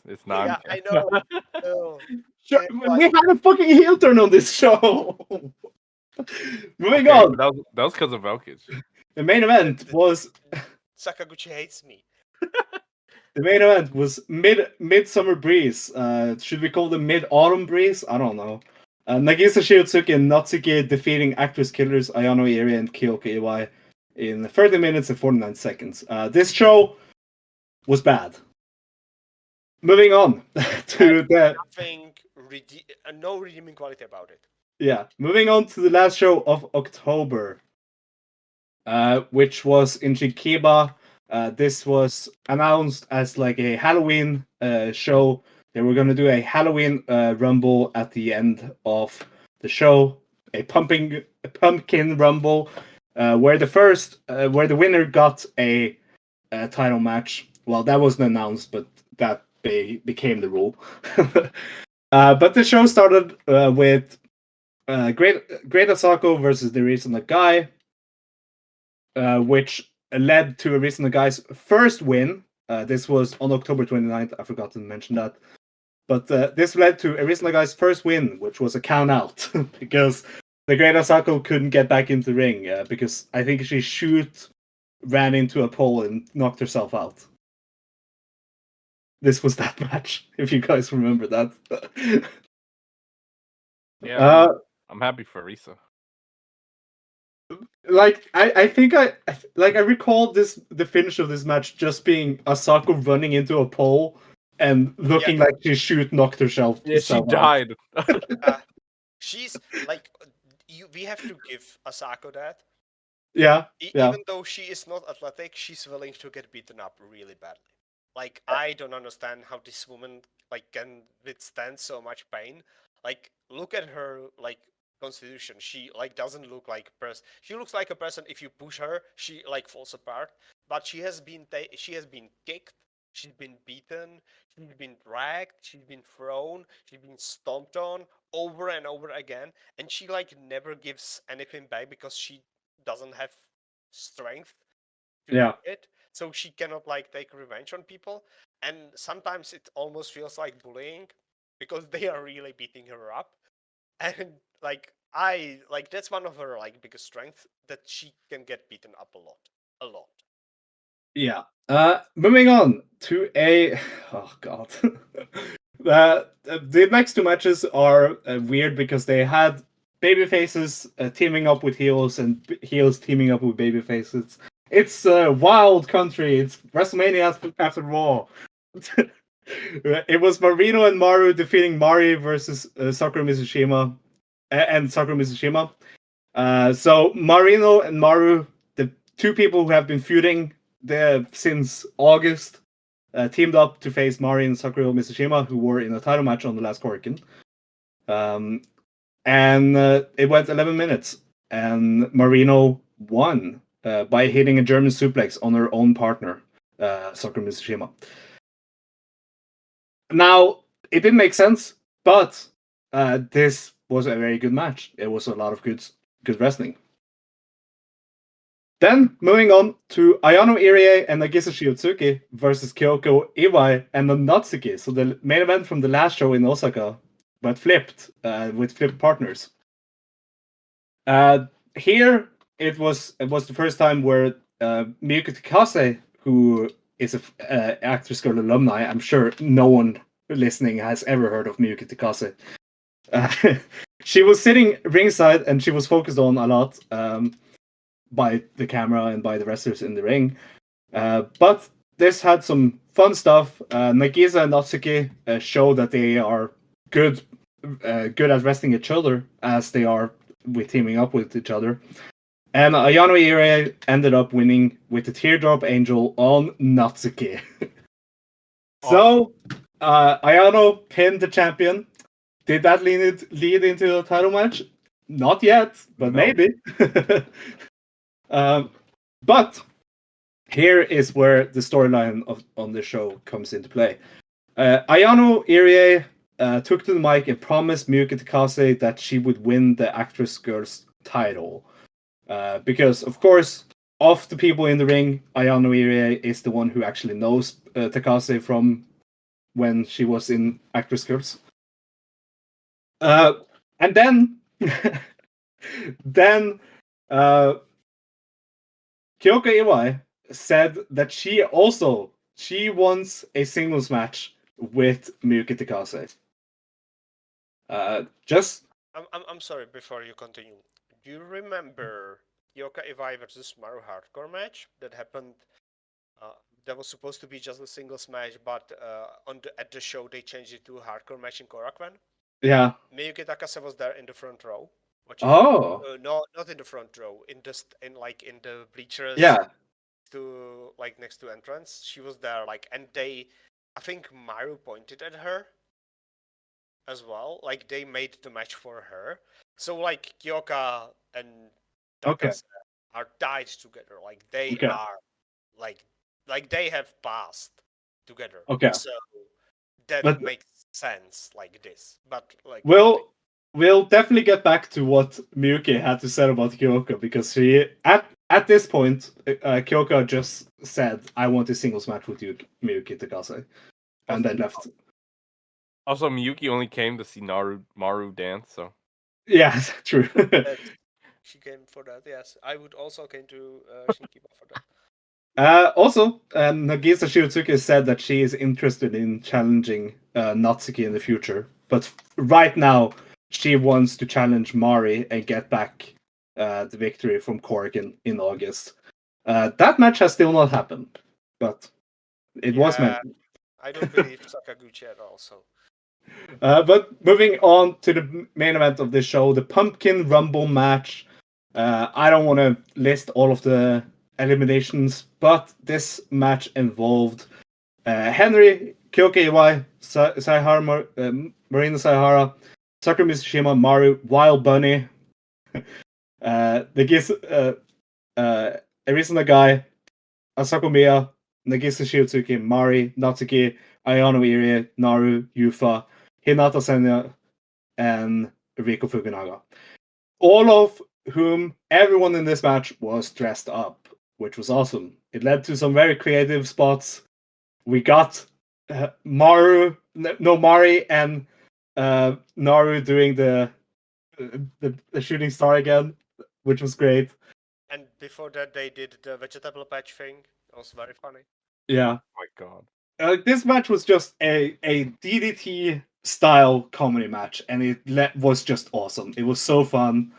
it's non. Yeah, I know. Oh, Sure, yeah, we had a fucking heel turn on this show. Moving on. That was because of Velkej. The main event was Sakaguchi hates me. the main event was Midsummer Breeze. Should we call them Mid-Autumn Breeze? I don't know. Nagisa Shiotsuki and Natsuki defeating ActWres Killers Ayano Iri and Kyoka Iwai in 30 minutes and 49 seconds. This show was bad. Moving on to no redeeming quality about it. Yeah, moving on to the last show of October, which was in Chikiba. This was announced as like a Halloween show. They were going to do a Halloween rumble at the end of the show, a pumpkin rumble, where the winner got a title match. Well, that wasn't announced, but that became the rule. But the show started with Great Asako versus the Reason Guy, which led to Reason Guy's first win. This was on October 29th. I forgot to mention that. But this led to Reason Guy's first win, which was a count out because the Great Asako couldn't get back into the ring because I think she ran into a pole and knocked herself out. This was that match, if you guys remember that. Yeah, I'm happy for Risa. Like I think I recall the finish of this match just being Asako running into a pole and looking like she knocked herself. Yeah, she died. She's like, we have to give Asako that. Yeah, Even though she is not athletic, she's willing to get beaten up really badly. Like, I don't understand how this woman like can withstand so much pain. Like, look at her like constitution. She like doesn't look like a person. She looks like a person. If you push her, she like falls apart. But she has been kicked. She's been beaten. She's been dragged. She's been thrown. She's been stomped on over and over again. And she like never gives anything back because she doesn't have strength to do it. So she cannot like take revenge on people. And sometimes it almost feels like bullying because they are really beating her up. And like that's one of her like biggest strengths, that she can get beaten up a lot. Yeah. Moving on to oh god. The next two matches are weird because they had babyfaces teaming up with heels and heels teaming up with babyfaces. It's a wild country. It's WrestleMania after Raw. It was Marino and Maru defeating Mari versus Sakura Mizushima and Sakura Mizushima. So Marino and Maru, the two people who have been feuding since August, teamed up to face Mari and Sakura Mizushima, who were in a title match on the last Korakuen. And it went 11 minutes, and Marino won by hitting a German suplex on her own partner, Sakura Mizushima. Now, it didn't make sense, but this was a very good match. It was a lot of good good wrestling. Then moving on to Ayano Irie and Nagisa Shiotsuki versus Kyoka Iwai and Natsuki. So the main event from the last show in Osaka, but flipped with flipped partners. Here it was the first time where Miyuki Takase, who is a ActWres Girl alumni, I'm sure no one listening has ever heard of Miyuki Takase. She was sitting ringside and she was focused on a lot. By the camera and by the wrestlers in the ring. But this had some fun stuff. Nagisa and Natsuki show that they are good at wrestling each other as they are with teaming up with each other. And Ayano Irie ended up winning with the Teardrop Angel on Natsuki. So Ayano pinned the champion. Did that lead into a title match? Not yet, but No. maybe. But here is where the storyline on the show comes into play. Ayano Irie took to the mic and promised Miyuki Takase that she would win the ActWres Girls title. Because, of course, of the people in the ring, Ayano Irie is the one who actually knows Takase from when she was in ActWres Girls. And then... then... Kyoka Iwai said that she wants a singles match with Miyuki Takase. I'm sorry. Before you continue, do you remember Kyoka Iwai versus Maru Hardcore match that happened? That was supposed to be just a singles match, but at the show they changed it to a hardcore match in Korakuen. Yeah. Miyuki Takase was there in the front row. Oh. No, not in the front row. In the bleachers. Yeah. To next to entrance, she was there. And I think Maru pointed at her as well. They made the match for her. So Kyoka and Takase are tied together. They are they have passed together. Okay. So that makes sense this. But we'll definitely get back to what Miyuki had to say about Kyoka, because she at this point Kyoka just said, "I want a singles match with you, Miyuki Takase," and then left. Also, Miyuki only came to see Maru dance, so. Yeah, true. She came for that. Yes, I would also came to Shinkiba for that. Also, Nagisa Shiotsuki said that she is interested in challenging Natsuki in the future, but right now she wants to challenge Mari and get back the victory from Korakuen in August. That match has still not happened, but it was mentioned. I don't believe Sakaguchi at all. So. But moving on to the main event of this show, the Pumpkin Rumble match. I don't want to list all of the eliminations, but this match involved Henry, Kyoka Iwai, Marina Saihara, Sakura Mizushima, Maru, Wild Bunny, Erisa Nagai, Asako Miya, Nagisa Shiotsuki, Mari, Natsuki, Ayano Irie, Naru, Yufa, Hinata Senya, and Riko Fukunaga. All of whom, everyone in this match was dressed up, which was awesome. It led to some very creative spots. We got Mari and Naru doing the shooting star again, which was great. And before that, they did the vegetable patch thing. It was very funny. Yeah. Oh my god. This match was just a DDT style comedy match, and it was just awesome. It was so fun.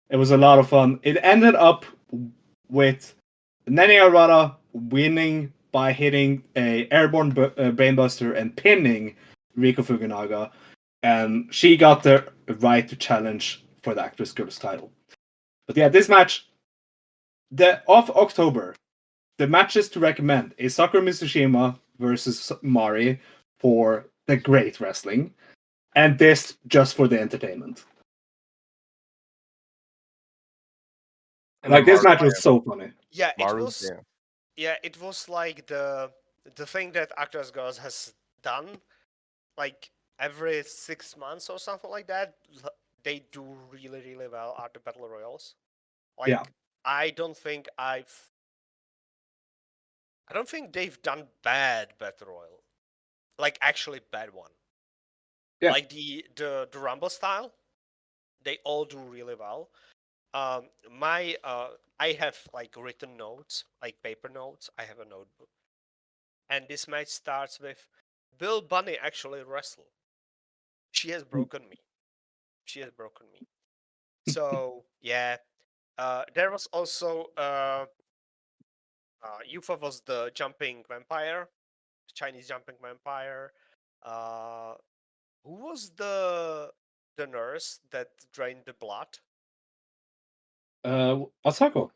It was a lot of fun. It ended up with Nene Arata winning by hitting a airborne brainbuster and pinning Riko Fukunaga, and she got the right to challenge for the ActWres Girls title. But yeah, this match, of October, the matches to recommend is Sakura Mizushima versus Mari for the great wrestling, and this just for the entertainment. And this match was so funny. Yeah, it was. Yeah, it was the thing that ActWres Girls has done, every 6 months or something like that. they do really, really well at the battle royals. Yeah. I don't think they've done bad battle royal, like actually bad one. Yeah. Like the Rumble style, they all do really well. I have like written notes, like paper notes. I have a notebook, and this match starts with Bill Bunny actually wrestle. She has broken me. She has broken me. So yeah, there was also Yufa was the jumping vampire, Chinese jumping vampire. Uh, who was the nurse that drained the blood? Asako.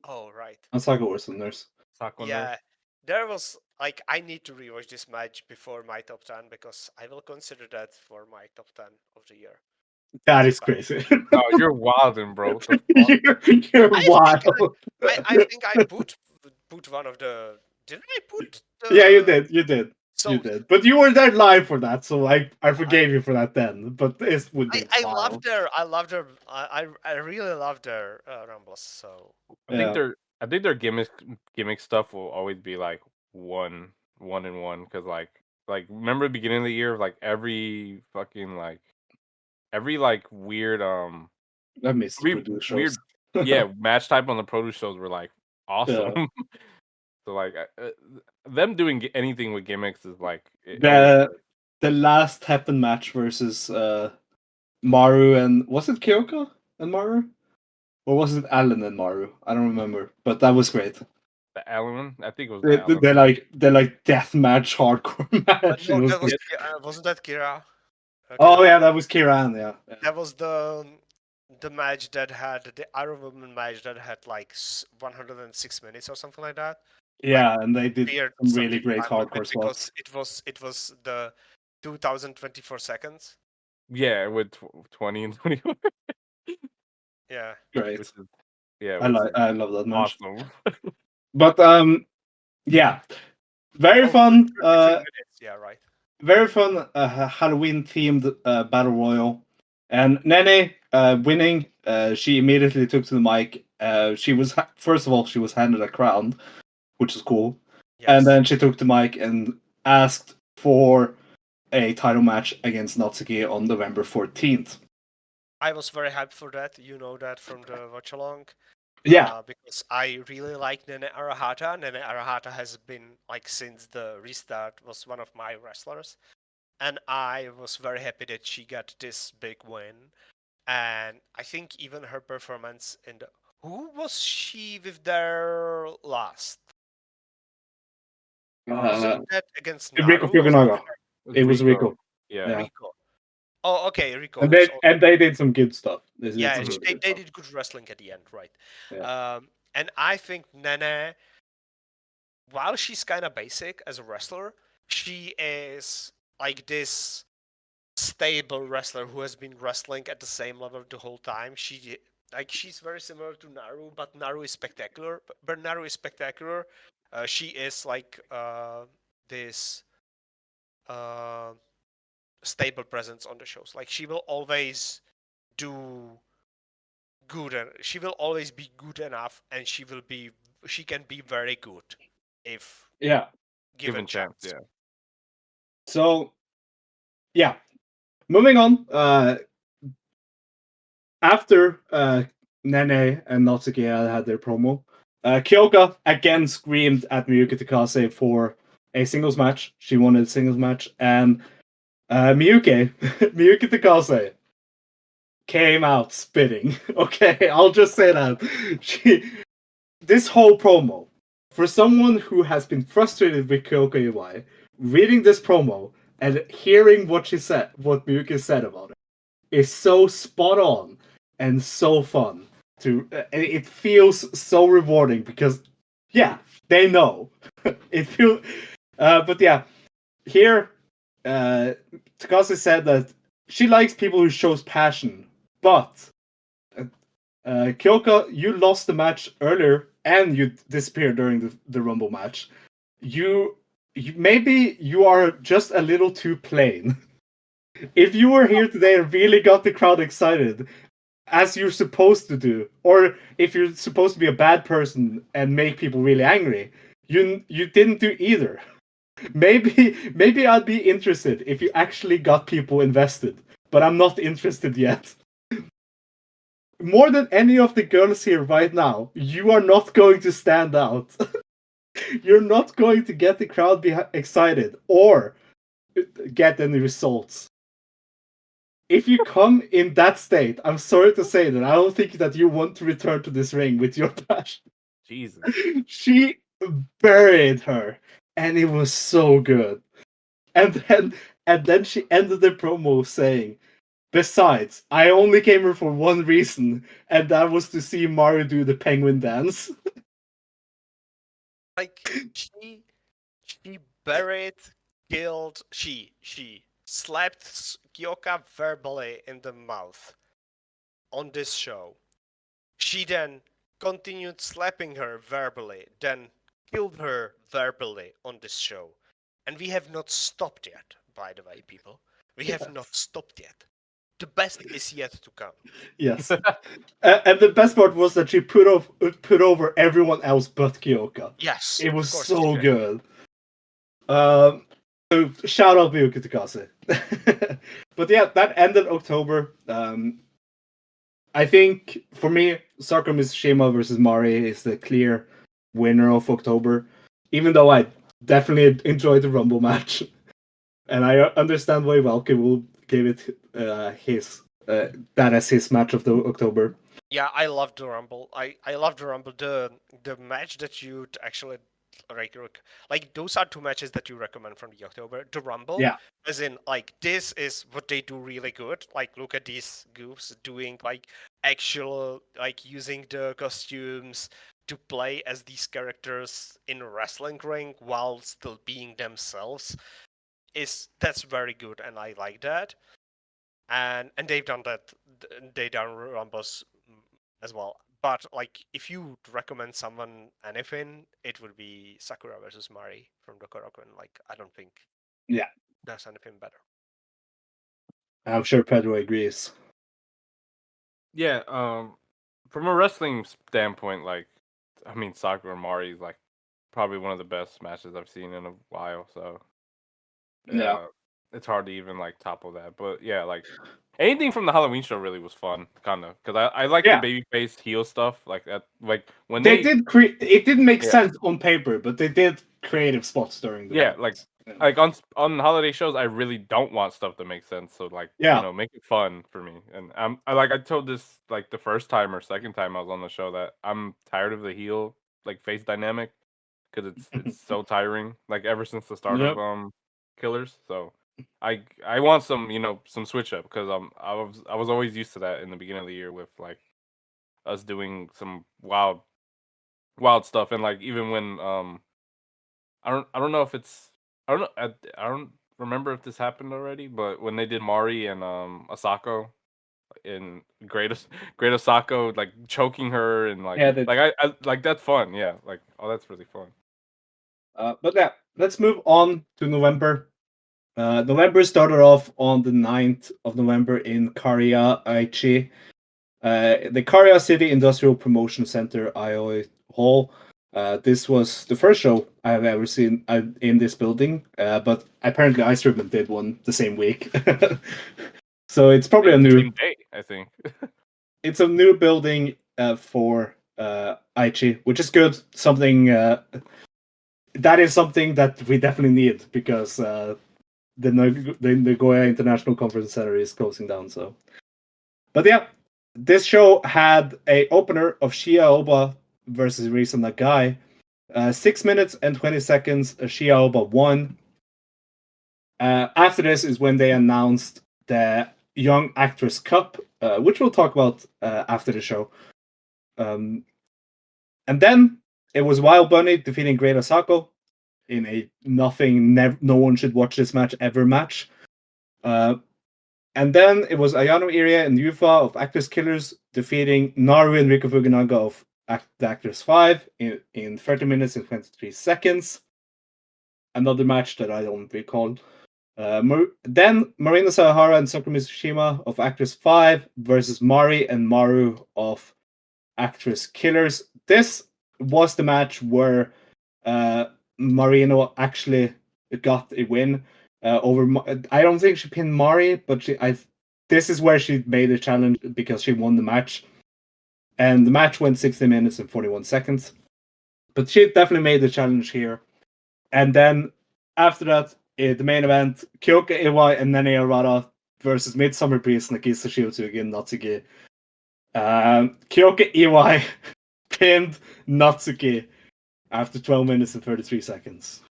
Oh right. Asako was the nurse. Sakura Yeah, nurse. there was like I need to rewatch this match before my top 10 because I will consider that for my top 10 of the year. That That's is bad. crazy. Oh, you're wilding, bro. What the fuck? You're I wild. I think I put one of the. Didn't I put the? Yeah, you did. You did. So You did. But you were there live for that, so I I forgave you for that then. But this would be I wild. loved their I really loved their rumbles. So Yeah. I think their gimmick stuff will always be like one and one because like remember the beginning of the year like every fucking like every like weird I miss every produce weird shows. yeah match type on the produce shows were like awesome. So like them doing anything with gimmicks is like The last happened match versus Maru and was it Kyoka and Maru? Or was it Alan and Maru? I don't remember. But that was great. the Allen. I think it was the Allen. They're like death match, hardcore match. no, It was that was good. wasn't that Kira? Oh yeah, that was Kiran. Yeah. That was the match that had the Iron Woman match that had like 106 minutes or something like that. Yeah, and they did Weird some really something great time limit hardcore spots. because it was the 2024 seconds. Yeah, with 20 and 21. Yeah. Great. Which is, yeah, I love that match. awesome. But yeah, very fun. 33 minutes. Yeah, right. Very fun Halloween themed battle royal, and Nene winning. She immediately took to the mic. She was first of all she was handed a crown, which is cool, Yes. and then she took the mic and asked for a title match against Natsuki on November 14th. I was very hyped for that. You know that from the watch along. Yeah. Because I really like Nene Arata. Nene Arata has been like since the restart was one of my wrestlers, and I was very happy that she got this big win. And I think even her performance in the who was she with their last? Wasn't that against Rico Naru? Fukunaga. It was Rico. Yeah. Rico. Oh, okay, Rico. And they did some good stuff. They did good wrestling at the end, right? Yeah. And I think Nene, while she's kind of basic as a wrestler, she is like this stable wrestler who has been wrestling at the same level the whole time. She's very similar to Naru, but Naru is spectacular. But Naru is spectacular. She is like this stable presence on the shows. Like she will always do good, and she will always be good enough, and she can be very good if given chance. Yeah. So yeah, moving on. After Nene and Natsuki had their promo, Kyoka again screamed at Miyuki Takase for a singles match. She wanted a singles match, and Miyuki Takase came out spitting. Okay, I'll just say that. This whole promo, for someone who has been frustrated with Kyoka Iwai, reading this promo and hearing what Miyuki said about it, is so spot on and so fun. It feels so rewarding because, yeah, they know. It feels, but yeah, here, Takase said that she likes people who shows passion, but Kyoka, you lost the match earlier and you disappeared during the Rumble match. You maybe you are just a little too plain. If you were here today and really got the crowd excited, as you're supposed to do, or if you're supposed to be a bad person and make people really angry, you didn't do either. Maybe I'd be interested if you actually got people invested, but I'm not interested yet. More than any of the girls here right now, you are not going to stand out. You're not going to get the crowd excited or get any results. If you come in that state, I'm sorry to say that I don't think that you want to return to this ring with your passion. Jesus. She buried her, and it was so good. And then she ended the promo saying, "Besides, I only came here for one reason, and that was to see Mario do the penguin dance." Like she buried, killed, she slapped Kyoka verbally in the mouth on this show. She then continued slapping her verbally, then killed her verbally on this show. And we have not stopped yet, by the way, people. We have not stopped yet. The best is yet to come. Yes. And the best part was that she put over everyone else but Kyoka. Yes. It was of course so she did. good. So shout out Miyuki Takase. But yeah, that ended October. I think for me, Sakura Mizushima versus Mari is the clear winner of October. Even though I definitely enjoyed the Rumble match, and I understand why Velkej will give it that as his match of the October. Yeah, I love the Rumble. I love the Rumble. The match that you'd actually like those are two matches that you recommend from the October. The Rumble, Yeah. as in like this is what they do really good. Like look at these goofs doing like actual like using the costumes to play as these characters in a wrestling ring while still being themselves. That's very good and I like that. And they've done that. They done Rumbles as well. But like, if you recommend someone anything, it would be Sakura versus Mari from the Korakuen. Like, I don't think there's anything better. I'm sure Pedro agrees. Yeah, from a wrestling standpoint, like, I mean, Sakura and Mari is like probably one of the best matches I've seen in a while. So it's hard to even like topple that. But yeah, like anything from the Halloween show really was fun, kind of, because I like the babyface heel stuff, like that. Like when they did it didn't make Yeah. sense on paper, but they did creative spots during the match. Like on holiday shows, I really don't want stuff to make sense. So like, you know, make it fun for me. And I told this like the first time or second time I was on the show that I'm tired of the heel like face dynamic because it's so tiring. Like ever since the start of Killers, so I want some, you know, some switch up because I was always used to that in the beginning of the year with like us doing some wild stuff. And like even when I don't know if it's I don't know I don't remember if this happened already, but when they did Mari and Asako in Great Asako, like choking her and like I like that's fun, yeah, like that's really fun. But yeah, let's move on to November. November started off on the 9th of November in Korakuen Aichi, the Korea City Industrial Promotion Center, AWG Hall. This was the first show I have ever seen in this building, but apparently Ice Ribbon did one the same week. So it's probably a new same day, I think. It's a new building for Aichi, which is good. Something that is something that we definitely need because the Nagoya International Conference Center is closing down. So, but yeah, this show had a opener of Shia Oba versus Risa Nagai. 6 minutes and 20 seconds. Shia Oba won. After this is when they announced the Young Actress Cup, which we'll talk about after the show. And then it was Wild Bunny defeating Great Asako in a no one should watch this match ever match. And then it was Ayano Irie and Yufa of Actress Killers defeating Naru and Riko Fukunaga of the Actress 5 in 30 minutes and 23 seconds. Another match that I don't recall. Then Marina Sahara and Sakura Mizushima of ActWres 5 versus Mari and Maru of ActWres Killers. This was the match where Marino actually got a win over. I don't think she pinned Mari, but this is where she made a challenge because she won the match. And the match went 60 minutes and 41 seconds. But she definitely made the challenge here. And then after that, the main event, Kyoka Iwai and Nene Arata versus Midsummer Breeze, Nagisa Shiotsugi and Natsuki. Kyoka Iwai pinned Natsuki after 12 minutes and 33 seconds.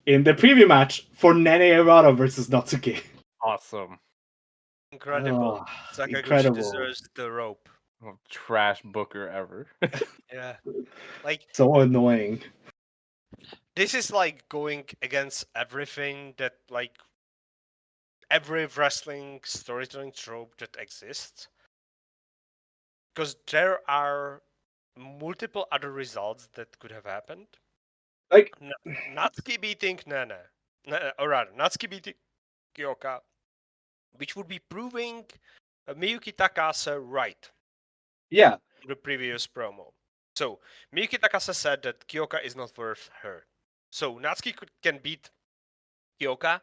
In the preview match for Nene Arata versus Natsuki. Awesome. Incredible. Sakaguchi Incredible. deserves the rope. Trash booker ever. Yeah. Like, So annoying. this is like going against everything that, like, every wrestling storytelling trope that exists. Because there are multiple other results that could have happened. Like, Natsuki beating or rather, Natsuki beating Kyoka, which would be proving Miyuki Takase right. Yeah. In the previous promo. So, Miyuki Takase said that Kyoka is not worth her. So, Natsuki can beat Kyoka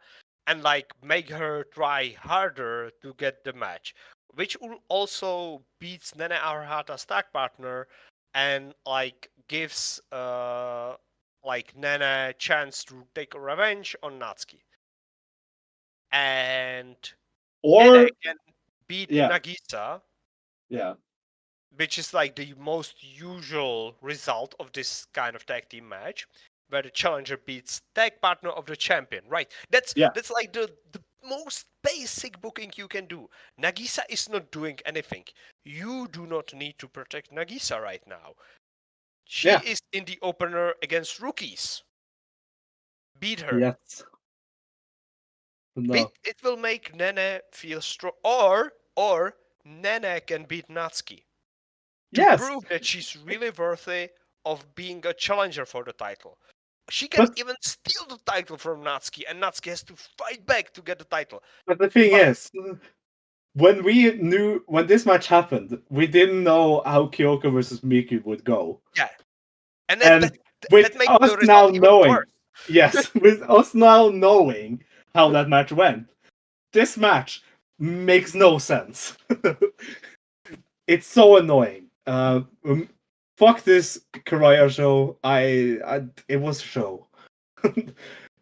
and, like, make her try harder to get the match, which will also beats Nene Arata's tag partner and, like, gives like Nene a chance to take a revenge on Natsuki. And Nene can beat Nagisa. Yeah. Which is like the most usual result of this kind of tag team match, where the challenger beats tag partner of the champion, right? That's like the most basic booking you can do. Nagisa is not doing anything. You do not need to protect Nagisa right now. She is in the opener against rookies. Beat her. Yes. No. It will make Nene feel strong, or Nene can beat Natsuki. To prove that she's really worthy of being a challenger for the title. She can even steal the title from Natsuki, and Natsuki has to fight back to get the title. But the thing is, when this match happened, we didn't know how Kyoka versus Miyuki would go. Yeah. And that makes us now knowing, with us now knowing how that match went, this match makes no sense. It's so annoying. Fuck this Karaya show. It was a show.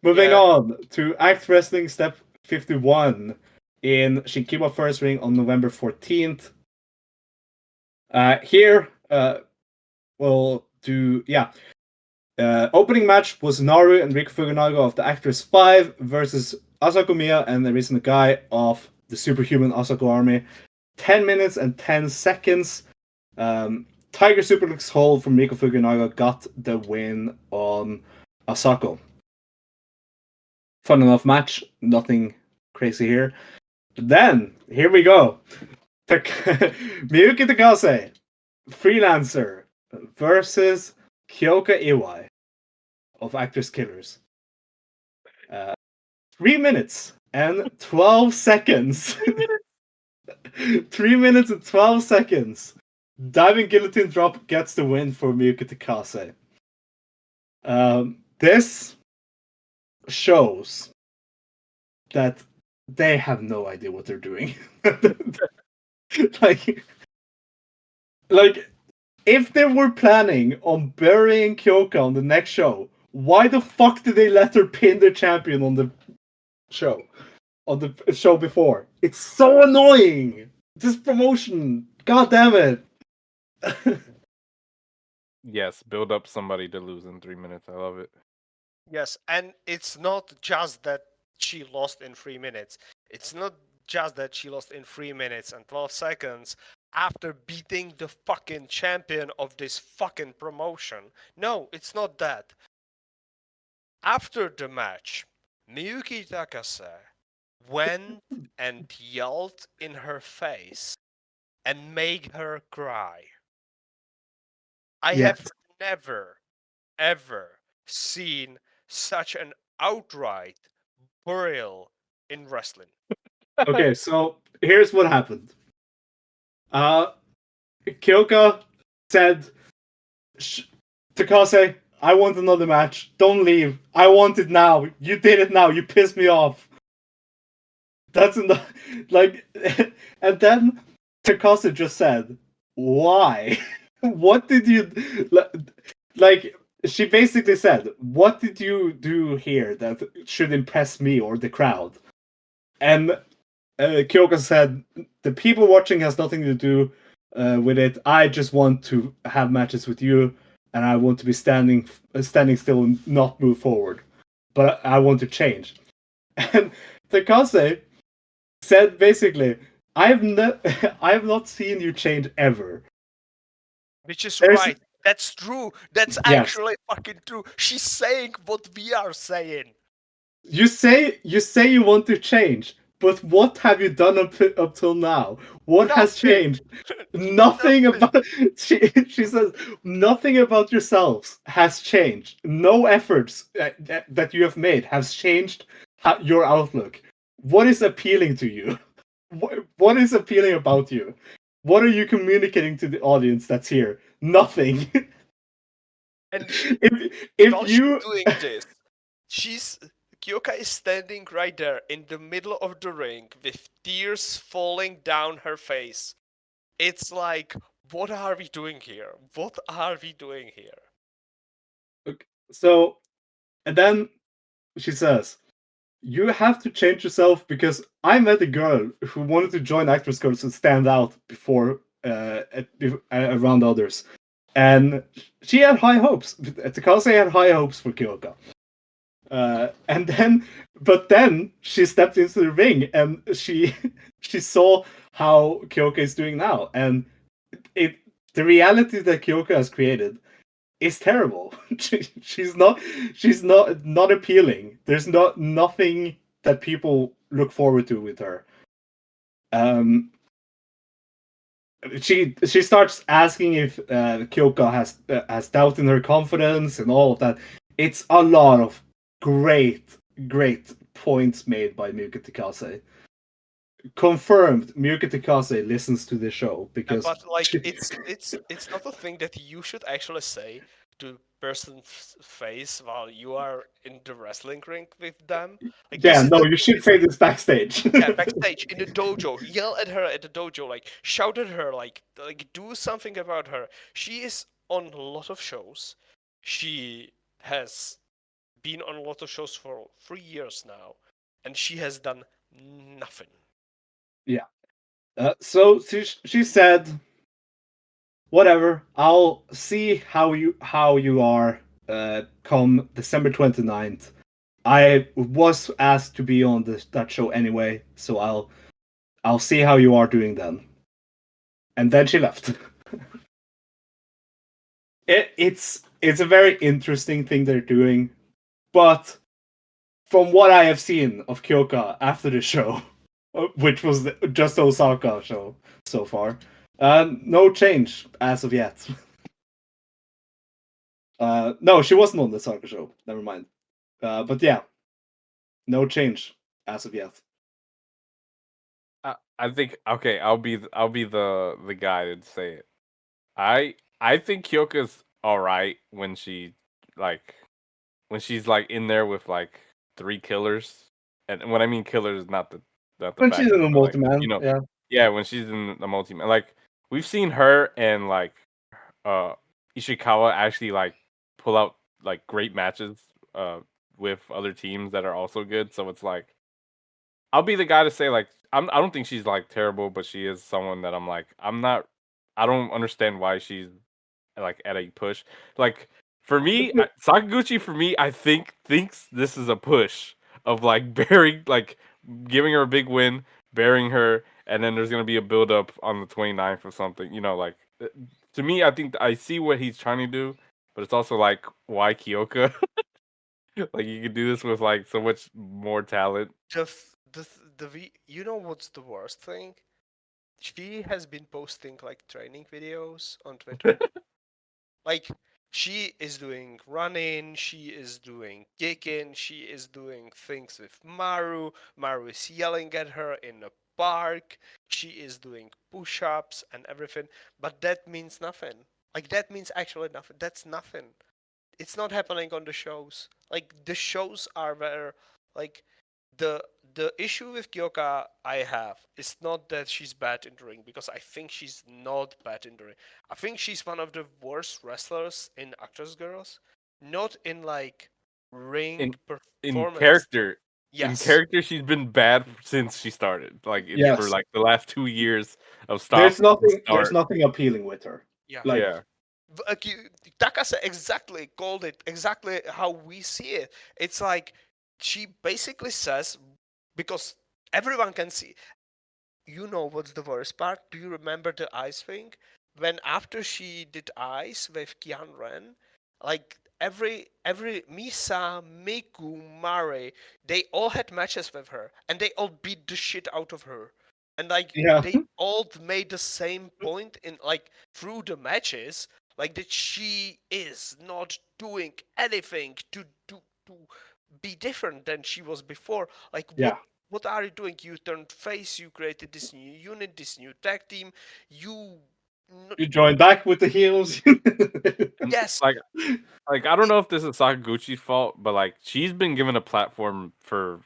Moving on to Act Wrestling Step 51 in Shinkiba First Ring on November 14th. Here, we'll do, opening match was Naru and Riku Fukunaga of the ActWres 5 versus Asako Miya and Arisa Nagai of the Superhuman Asako Army. 10 minutes and 10 seconds. Tiger Superplex hold from Riku Fukunaga got the win on Asako. Fun enough match, nothing crazy here. But then, here we go. Miyuki Takase, Freelancer, versus Kyoka Iwai of ActWres Killers. 3 minutes and 12 seconds. 3 minutes and 12 seconds. Diving Guillotine Drop gets the win for Miyuki Takase. This shows that they have no idea what they're doing. like if they were planning on burying Kyoka on the next show, why the fuck did they let her pin the champion on the show? On the show before? It's so annoying! This promotion! God damn it! Yes, build up somebody to lose in 3 minutes. I love it. Yes, and it's not just that she lost in 3 minutes. It's not just that she lost in 3 minutes and 12 seconds after beating the fucking champion of this fucking promotion. No, it's not that. After the match, Miyuki Takase went and yelled in her face and made her cry. I have never, ever seen such an outright for real in wrestling. Okay, so here's what happened. Kyoka said, Takase, I want another match. Don't leave. I want it now. You did it now. You pissed me off. That's enough. Like, and then Takase just said, "Why? What did you like?" She basically said, "What did you do here that should impress me or the crowd?" And Kyoka said, "The people watching has nothing to do with it. I just want to have matches with you, and I want to be standing still and not move forward. But I want to change." And Takase said basically, I have not seen you change ever. Which is There's right. That's true. That's yes. actually fucking true. She's saying what we are saying. You say you want to change, but what have you done up till now? What has Nothing. changed? Nothing about she says nothing about yourselves has changed. No efforts that you have made has changed your outlook. What is appealing to you? What is appealing about you? What are you communicating to the audience that's here? Nothing. And if while she's you doing this, Kyoka is standing right there in the middle of the ring with tears falling down her face. It's like, what are we doing here? What are we doing here? so and then she says, "You have to change yourself because I met a girl who wanted to join ActWres Girls and stand out before around others, and she had high hopes. Takase had high hopes for Kyoka, but then she stepped into the ring and she she saw how Kyoka is doing now, and it the reality that Kyoka has created is terrible. She's not appealing. There's nothing that people look forward to with her. She starts asking if Kyoka has doubt in her confidence and all of that. It's a lot of great points made by Miyuki Takase. Confirmed, Miyuki Takase listens to the show because But like, it's not a thing that you should actually say to person's face while you are in the wrestling ring with them. Like, yeah, this is no, the you thing should say this backstage. yeah, backstage in the dojo, yell at her at the dojo, like shout at her, like do something about her. She is on a lot of shows. She has been on a lot of shows for 3 years now, and she has done nothing. Yeah. So she said, "Whatever. I'll see how you are come December 29th. I was asked to be on that show anyway, so I'll see how you are doing then." And then she left. It's a very interesting thing they're doing, but from what I have seen of Kyoka after the show, which was just the Osaka show so far, no change as of yet. No, she wasn't on the Osaka show. Never mind. But yeah, no change as of yet. I think okay. I'll be the guy to say it. I think Kyoka's all right when she's like in there with like 3 killers, and when I mean killers, not the When fat she's in killer, the but like multi-man, yeah. yeah, when she's in the multi man, like we've seen her and like uh Ishikawa actually like pull out like great matches with other teams that are also good. So it's like I'll be the guy to say like I don't think she's like terrible, but she is someone that I'm like I don't understand why she's like at a push. Like for me, Sakaguchi for me, I thinks this is a push of like burying like giving her a big win, burying her, and then there's gonna be a build up on the 29th or something. You know, like to me, I think I see what he's trying to do, but it's also like why Kyoka? Like you could do this with like so much more talent. You know what's the worst thing? She has been posting like training videos on Twitter. Like She is doing running, she is doing kicking, she is doing things with Maru. Maru is yelling at her in the park. She is doing push-ups and everything, but that means nothing. Like that means actually nothing. That's nothing. It's not happening on the shows. Like the shows are where like the the issue with Kyoka I have is not that she's bad in the ring, because I think she's not bad in the ring. I think she's one of the worst wrestlers in Actors Girls. Not in like ring In performance. character, in Yes. character, she's been bad since she started. Like for Yes. like the last 2 years of There's stop and nothing. There's start. nothing appealing with her. Yeah. Like, Yeah, Takase exactly called it exactly how we see it. It's like she basically says, because everyone can see. You know what's the worst part? Do you remember the ice thing? When after she did ice with Kian Ren, like every Misa, Miku, Mare, they all had matches with her and they all beat the shit out of her. And like yeah, they all made the same point in like through the matches, like that she is not doing anything to be different than she was before. Like yeah. what are you doing? You turned face, you created this new unit, this new tag team. You You join back with the heels. and yes, like I don't know if this is Sakaguchi's fault, but like she's been given a platform for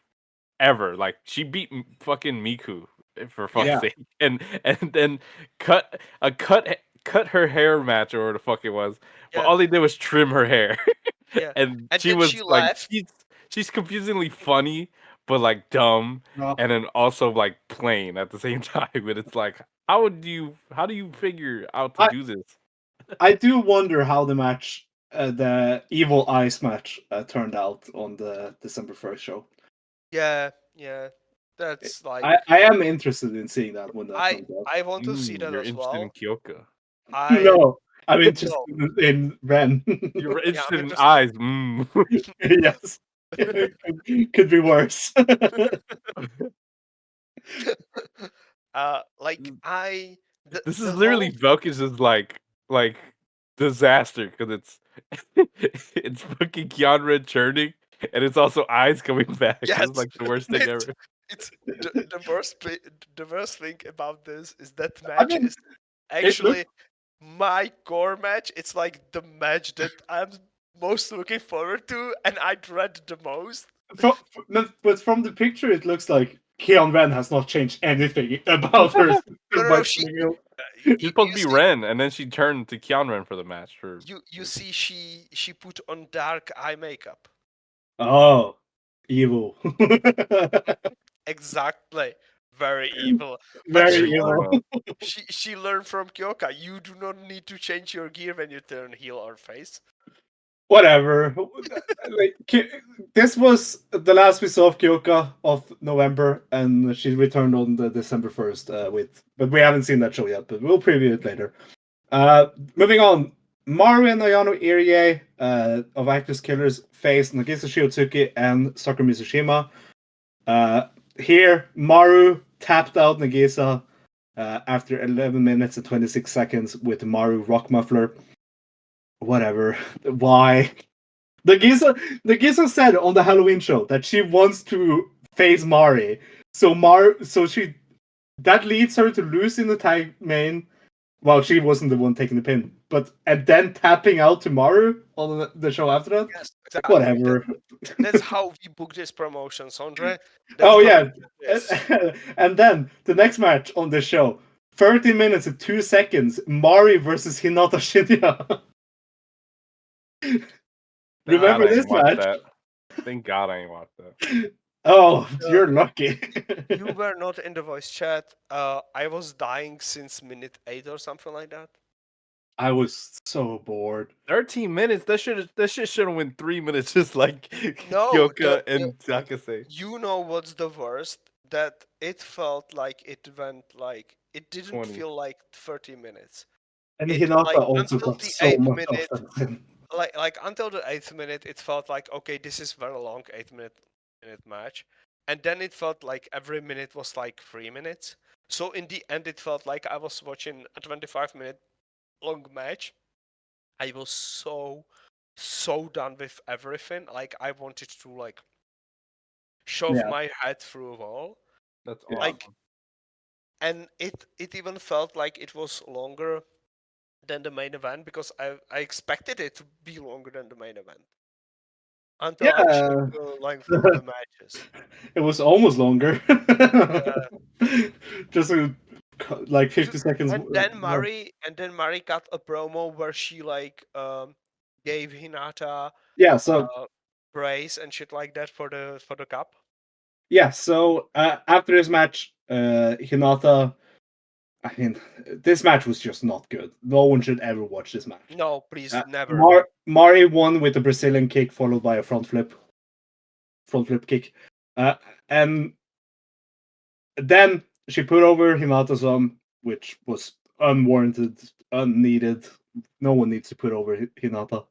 ever. Like she beat fucking Miku for fuck's yeah, Yeah. sake, and then cut her hair match or what the fuck it was. But yeah, all they did was trim her hair, yeah. and And she then was she like left. she's confusingly funny, but like dumb, No, and then also like plain at the same time. And it's like, how do you figure out to I do this? I do wonder how the Evil Eyes match, turned out on the December 1st show. Yeah, yeah. I That's like I am interested in seeing that when that I comes out. I want to see that You're as interested in well. Kyoka. I No, I'm interested no, in Ren. You're yeah, I'm interested in interested. eyes. Yes, could be worse. Like I This is the literally whole Velkej's like disaster because it's it's fucking Keanu churning and it's also eyes coming back. This is yes, like the worst thing it's ever. it's the worst thing about this is that I match mean, is it looks actually my core match. It's like the match that I'm most looking forward to and I dread the most. but from the picture, it looks like Keon Ren has not changed anything about her No, no, by no. turning heel. She's supposed You to be see, Ren, and then she turned to Keanu for the match. For you see, she put on dark eye makeup. Oh, evil. Exactly, very evil. But Very evil. she learned from Kyoka. You do not need to change your gear when you turn heel or face. Whatever. Like, this was the last we saw of Kyoka of November, and she returned on the December 1st, but we haven't seen that show yet, but we'll preview it later. Moving on, Maru and Ayano Irie, of Actors Killers face Nagisa Shiotsuki and Sakura Mizushima. Here, Maru tapped out Nagisa after 11 minutes and 26 seconds with the Maru Rock Muffler. Whatever. Why? Nagisa said on the Halloween show that she wants to face Mari. So she that leads her to lose in the tag main. Well, she wasn't the one taking the pin, and then tapping out to Maru on the show after that. Yes, exactly. Whatever. That's how we book this promotion, Sondre. That's Oh how yeah, we book this. and then the next match on this show, 30 minutes and 2 seconds, Mari versus Hinata Shinya. God, Remember I this ain't watched match? that. Thank God I ain't watched that. Oh, Uh, you're lucky. you were not in the voice chat. I was dying since minute 8 or something like that. I was so bored. 13 minutes. That shit should have went 3 minutes, just like No, Kyoka and Takase. you know what's the worst? That it felt like it went like it didn't 20. feel like 30 minutes. And It Hinata like also until got the so eighth much minute, offense. like until the 8th minute, it felt like okay, this is very long 8 minute match, and then it felt like every minute was like 3 minutes. So in the end, it felt like I was watching a 25-minute long match, I was so done with everything. Like I wanted to like shove Yeah. my head through a wall. That's Yeah. awesome. Like, and it even felt like it was longer than the main event because I expected it to be longer than the main event until I checked Yeah. the length of the matches. It was almost longer. Yeah. Just like 50 seconds. And then more. Mari got a promo where she like gave Hinata Yeah. So praise and shit like that for the cup. yeah. So after this match, Hinata. I mean, this match was just not good. No one should ever watch this match. No, please never. Mari won with a Brazilian kick followed by a front flip kick, and then she put over Hinata's arm, which was unwarranted, unneeded. No one needs to put over Hinata.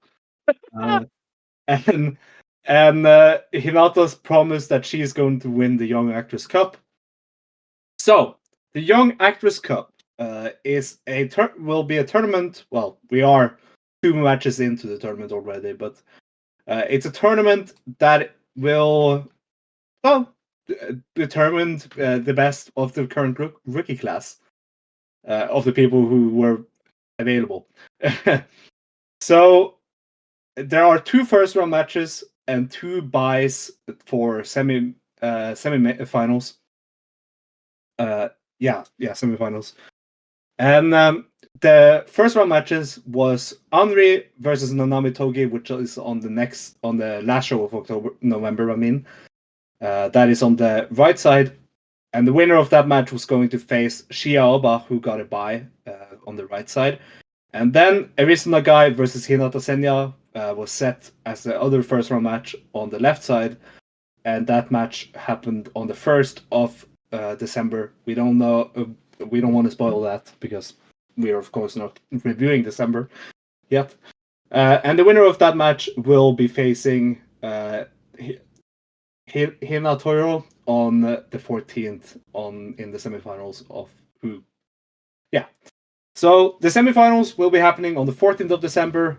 Uh, and Hinata's promised that she's going to win the Young Actress Cup. So the Young Actress Cup is will be a tournament. Well, we are 2 matches into the tournament already, but it's a tournament that will determine the best of the current rookie class of the people who were available. So there are 2 first round matches and 2 buys for semi-finals. Semi-finals. And the first round matches was Henri versus Nanami Togi, which is on the last show of November. I mean, that is on the right side, and the winner of that match was going to face Shia Oba, who got a bye on the right side. And then Erisa Nagai versus Hinata Senya was set as the other first round match on the left side, and that match happened on the 1st of December. We don't know. We don't want to spoil that because we are, of course, not reviewing December yet. And the winner of that match will be facing Hinatoro on the 14th in the semifinals of who. Yeah. So the semifinals will be happening on the 14th of December.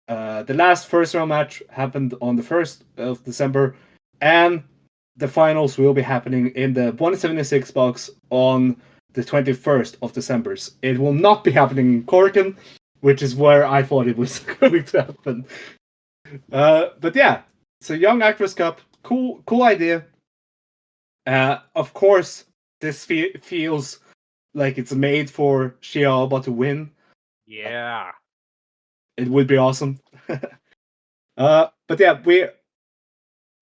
The last first round match happened on the 1st of December, and the finals will be happening in the 176 box on the 21st of December. It will not be happening in Korakuen, which is where I thought it was going to happen. But yeah, so Young Actress Cup, cool idea. Of course, this feels like it's made for Shia Alba to win. Yeah. It would be awesome. But yeah,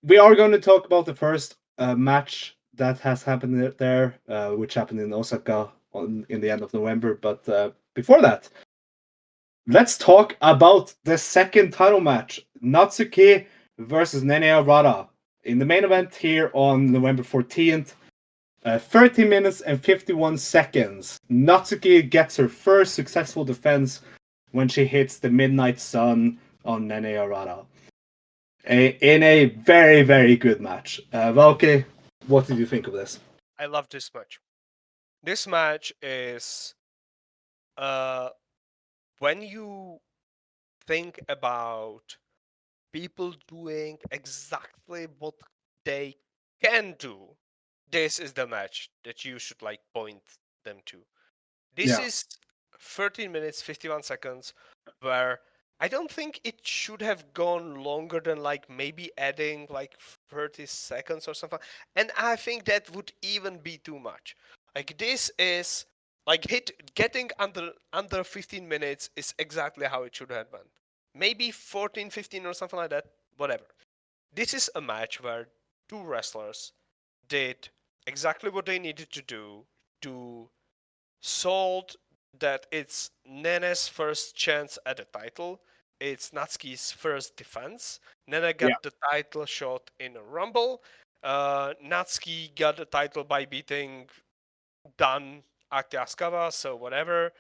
we are going to talk about the first match that has happened there, which happened in Osaka in the end of November. But before that, let's talk about the second title match: Natsuki versus Nene Arata in the main event here on November 14th. 30 minutes and 51 seconds. Natsuki gets her first successful defense when she hits the Midnight Sun on Nene Arata. In a very, very good match. Velkej, what did you think of this? I love this match. This match is when you think about people doing exactly what they can do, this is the match that you should like point them to. This Yeah. is 13 minutes 51 seconds where I don't think it should have gone longer than like maybe adding like 30 seconds or something. And I think that would even be too much. Like this is like getting under 15 minutes is exactly how it should have been. Maybe 14, 15 or something like that. Whatever. This is a match where 2 wrestlers did exactly what they needed to do to sold that it's Nene's first chance at the title. It's Natsuki's first defense. Nene got Yeah. the title shot in a Rumble. Natsuki got the title by beating Dan Act Yasukawa, so whatever.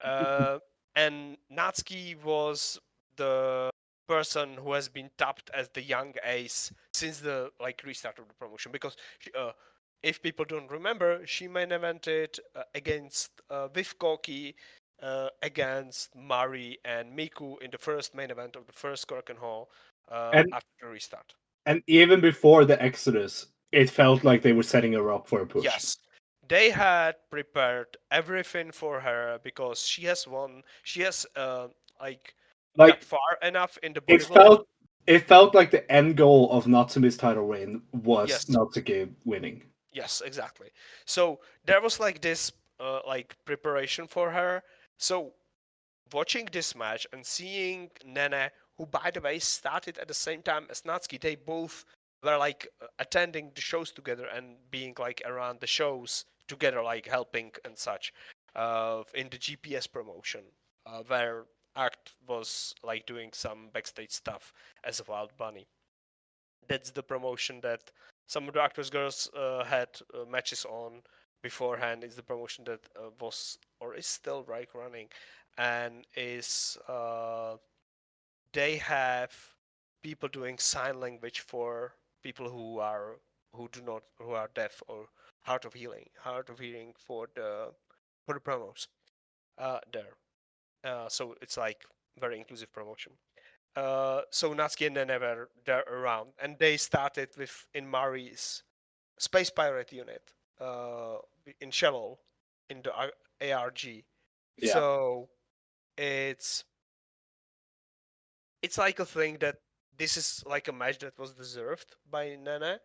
And Natsuki was the person who has been tapped as the young ace since the like restart of the promotion because if people don't remember, she main evented against with Koki against Mari and Miku in the first main event of the first Korakuen Hall And after the restart. and even before the Exodus, it felt like they were setting her up for a push. Yes, they had prepared everything for her because she has won. She has like got Like far enough in the it bodybuilding. felt like the end goal of Natsumi's title reign was Yes, Natsuki winning. yes, exactly. So there was like this like preparation for her. So watching this match and seeing Nene, who by the way started at the same time as Natsuki, they both were like attending the shows together and being like around the shows together, like helping and such, in the GPS promotion, where Act was like doing some backstage stuff as a Wild Bunny. That's the promotion that some of the ActWres girls had matches on beforehand. It's the promotion that was or is still right running, and is they have people doing sign language for people who are deaf or hard of hearing for the promos there. So it's like very inclusive promotion. So Natsuki and Nene were there around, and they started with in Mari's Space Pirate unit uh, in Shellal in the ARG. Yeah. So it's it's like a thing that this is like a match that was deserved by Nene,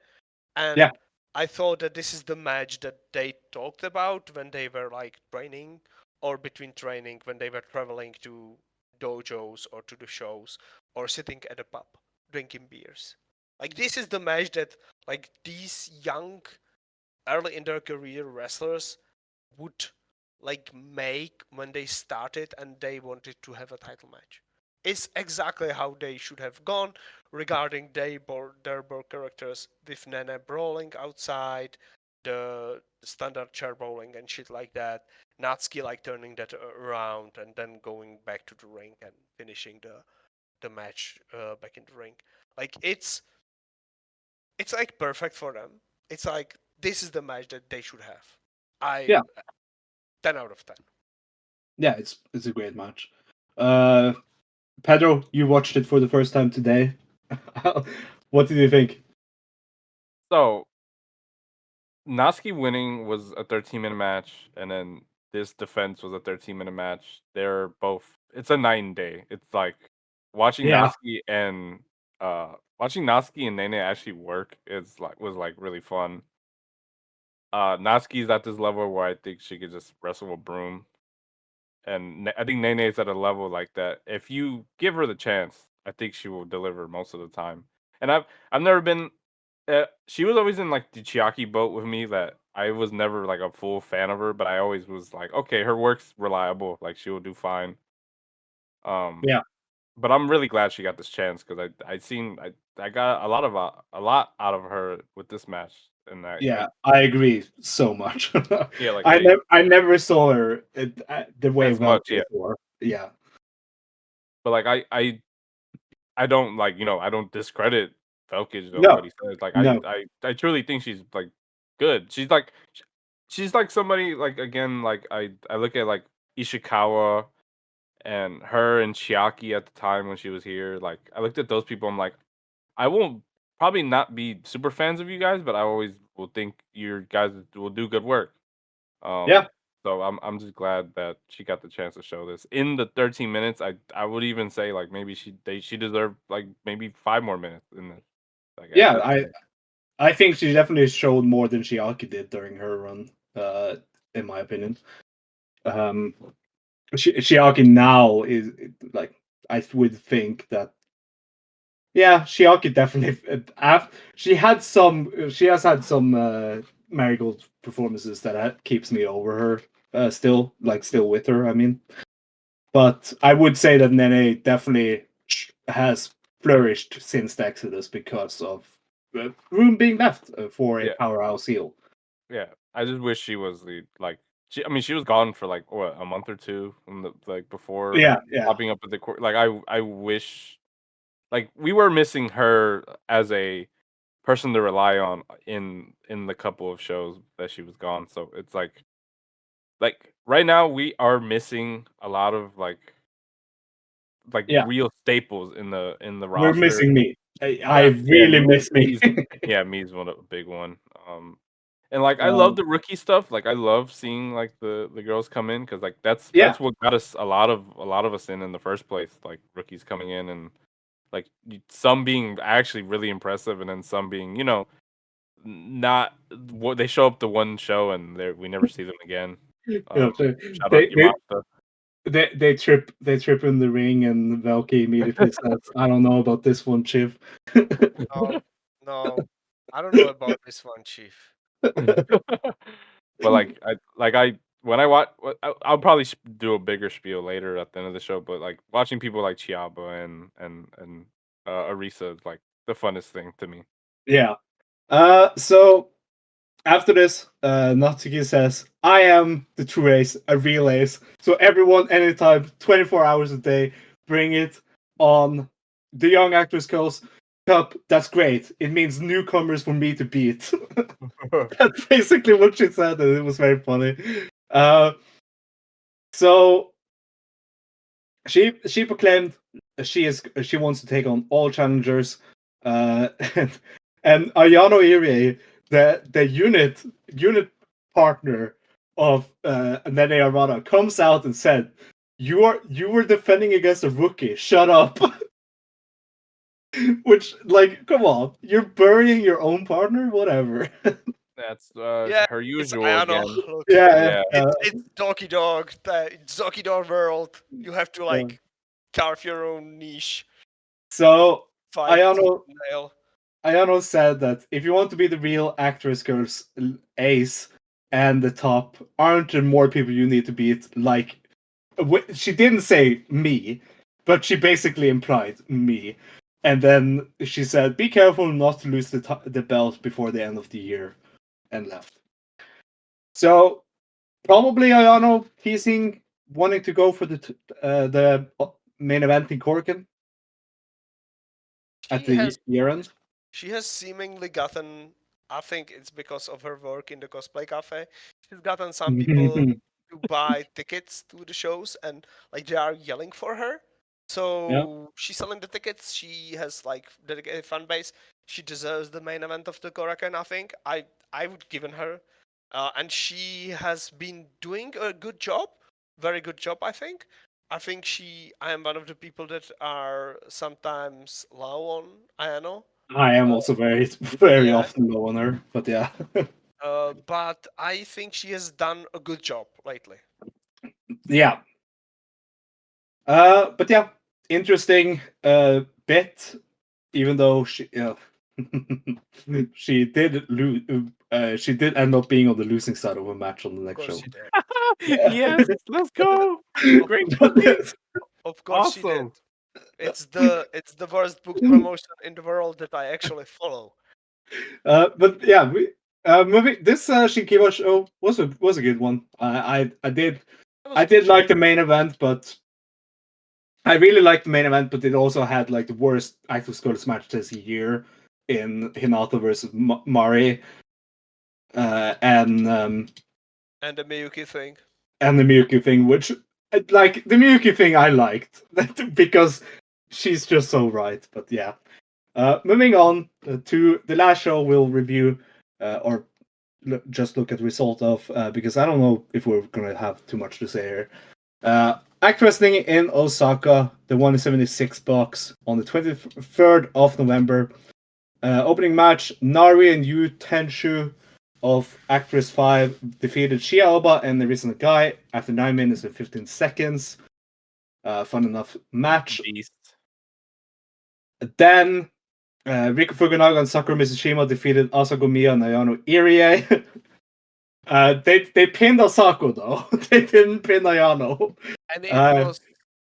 and Yeah. I thought that this is the match that they talked about when they were like training or between training when they were traveling to dojos or to the shows or sitting at a pub drinking beers. Like this is the match that like these young early in their career wrestlers would like make when they started and they wanted to have a title match. It's exactly how they should have gone regarding their board characters with Nene brawling outside, the standard chair bowling and shit like that. Natsuki like turning that around and then going back to the ring and finishing the match back in the ring. Like it's like perfect for them. It's like this is the match that they should have. I Yeah. 10 out of 10. Yeah, it's a great match. Pedro, you watched it for the first time today. What did you think? So Natsuki winning was a 13-minute match, and then this defense was a 13-minute match. They're both. It's a night and day. It's like watching Yeah. Natsuki and Nene actually work is like was like really fun. Natsuki's at this level where I think she could just wrestle a broom, and I think Nene's at a level like that. If you give her the chance, I think she will deliver most of the time. And I've never been. She was always in like the Chiaki boat with me that I was never like a full fan of her, but I always was like, okay, her work's reliable, like she will do fine. Um, Yeah. but I'm really glad she got this chance because I got a lot out of her with this match, and Yeah, I agree so much. yeah, like I never saw her the way as well much, yeah. before. Yeah. But like I don't like I don't discredit Velkej though No. what he says. Like No. I truly think she's like good. She's like somebody like again like I look at like Ishikawa and her and Chiaki at the time when she was here. Like I looked at those people. I'm like I won't probably not be super fans of you guys, but I always will think you guys will do good work. Yeah. Um, so I'm just glad that she got the chance to show this in the 13 minutes. I would even say like maybe she deserved like maybe 5 more minutes in this. Like at Yeah, this point. I think she definitely showed more than Shiaki did during her run, in my opinion. Um Shiaki now is like I would think that yeah, Shiaki definitely she has had some Marigold performances that keeps me over her still still with her, I mean. But I would say that Nene definitely has flourished since the Exodus because of room being left for a Yeah, powerhouse heel. yeah. I just wish she was the like I mean she was gone for like what a month or two from the like before Yeah, yeah, popping up at the court. Like I wish like we were missing her as a person to rely on in the couple of shows that she was gone. So it's like right now we are missing a lot of like Yeah. real staples in the We're roster. missing me. I Yeah. really miss me. Me's one a big one. And like I Um, love the rookie stuff. Like I love seeing like the girls come in because like that's Yeah. what got us a lot of us in the first place. Like rookies coming in and like some being actually really impressive and then some being not what they show up to one show and we never see them again. Shout out they, they Yamata. they trip in the ring and Velkej immediately says, "I don't know about this one, Chief." No, I don't know about this one, Chief. But I when I watch, I'll probably do a bigger spiel later at the end of the show. But like watching people like Chiaba and Arisa is like the funnest thing to me. Yeah. So after this, Natsuki says, "I am the true ace, a real ace. So everyone, anytime, 24 hours a day, bring it on the Young Actors Cup. That's great. It means newcomers for me to beat." That's basically what she said, and it was very funny. So she proclaimed she wants to take on all challengers, and Ayano Irie, the unit partner of Nene Arata, comes out and said, "You were defending against a rookie. Shut up." Which, like, come on, you're burying your own partner. Whatever. That's Yeah, her it's usual Ayano. again. Look, Yeah. it's Donkey Dog. It's Donkey Dog world. You have to like carve your own niche. So Fight nail. Ayano said that if you want to be the real actress girls ace and the top, aren't there more people you need to beat? Like, she didn't say me, but she basically implied me. And then she said, "Be careful not to lose the belt before the end of the year," and left. So probably Ayano teasing, wanting to go for the main event in Korakuen at the year end. She has seemingly gotten. I think it's because of her work in the cosplay cafe. She's gotten some people to buy tickets to the shows, and like they are yelling for her. So she's selling the tickets. She has like dedicated fan base. She deserves the main event of the Korakuen. I think I would given her, and she has been doing a good job, very good job. I think. I am one of the people that are sometimes low on Ayano. I am also very often low on her, but yeah. But I think she has done a good job lately. Yeah. But yeah, interesting bit. Even though she did lose, she did end up being on the losing side of a match on the next show. She did. Yes, let's go. Great But booking. Of course she did. Awesome. It's the worst booked promotion in the world that I actually follow. But yeah, moving this Shinkiba show was a good one. I did like the main event, but I really liked the main event, but it also had like the worst active skulls match this year in Hinata versus Mari, and the Miyuki thing. And the Miyuki thing, which like the Miyuki thing, I liked because she's just so right. But yeah, moving on to the last show, we'll review or just look at the result of because I don't know if we're gonna have too much to say here. Act Wrestling in Osaka, the 176 box on the 23rd of November. Opening match, Nari and Yu Tenshu of ActWres 5 defeated Shiaoba and Narisa Nagai after 9 minutes and 15 seconds. Fun enough match. Beast. Then Riko Fukunaga and Sakura Mizushima defeated Asako Miya and Ayano Irie. They pinned Asako though. They didn't pin Ayano. And it was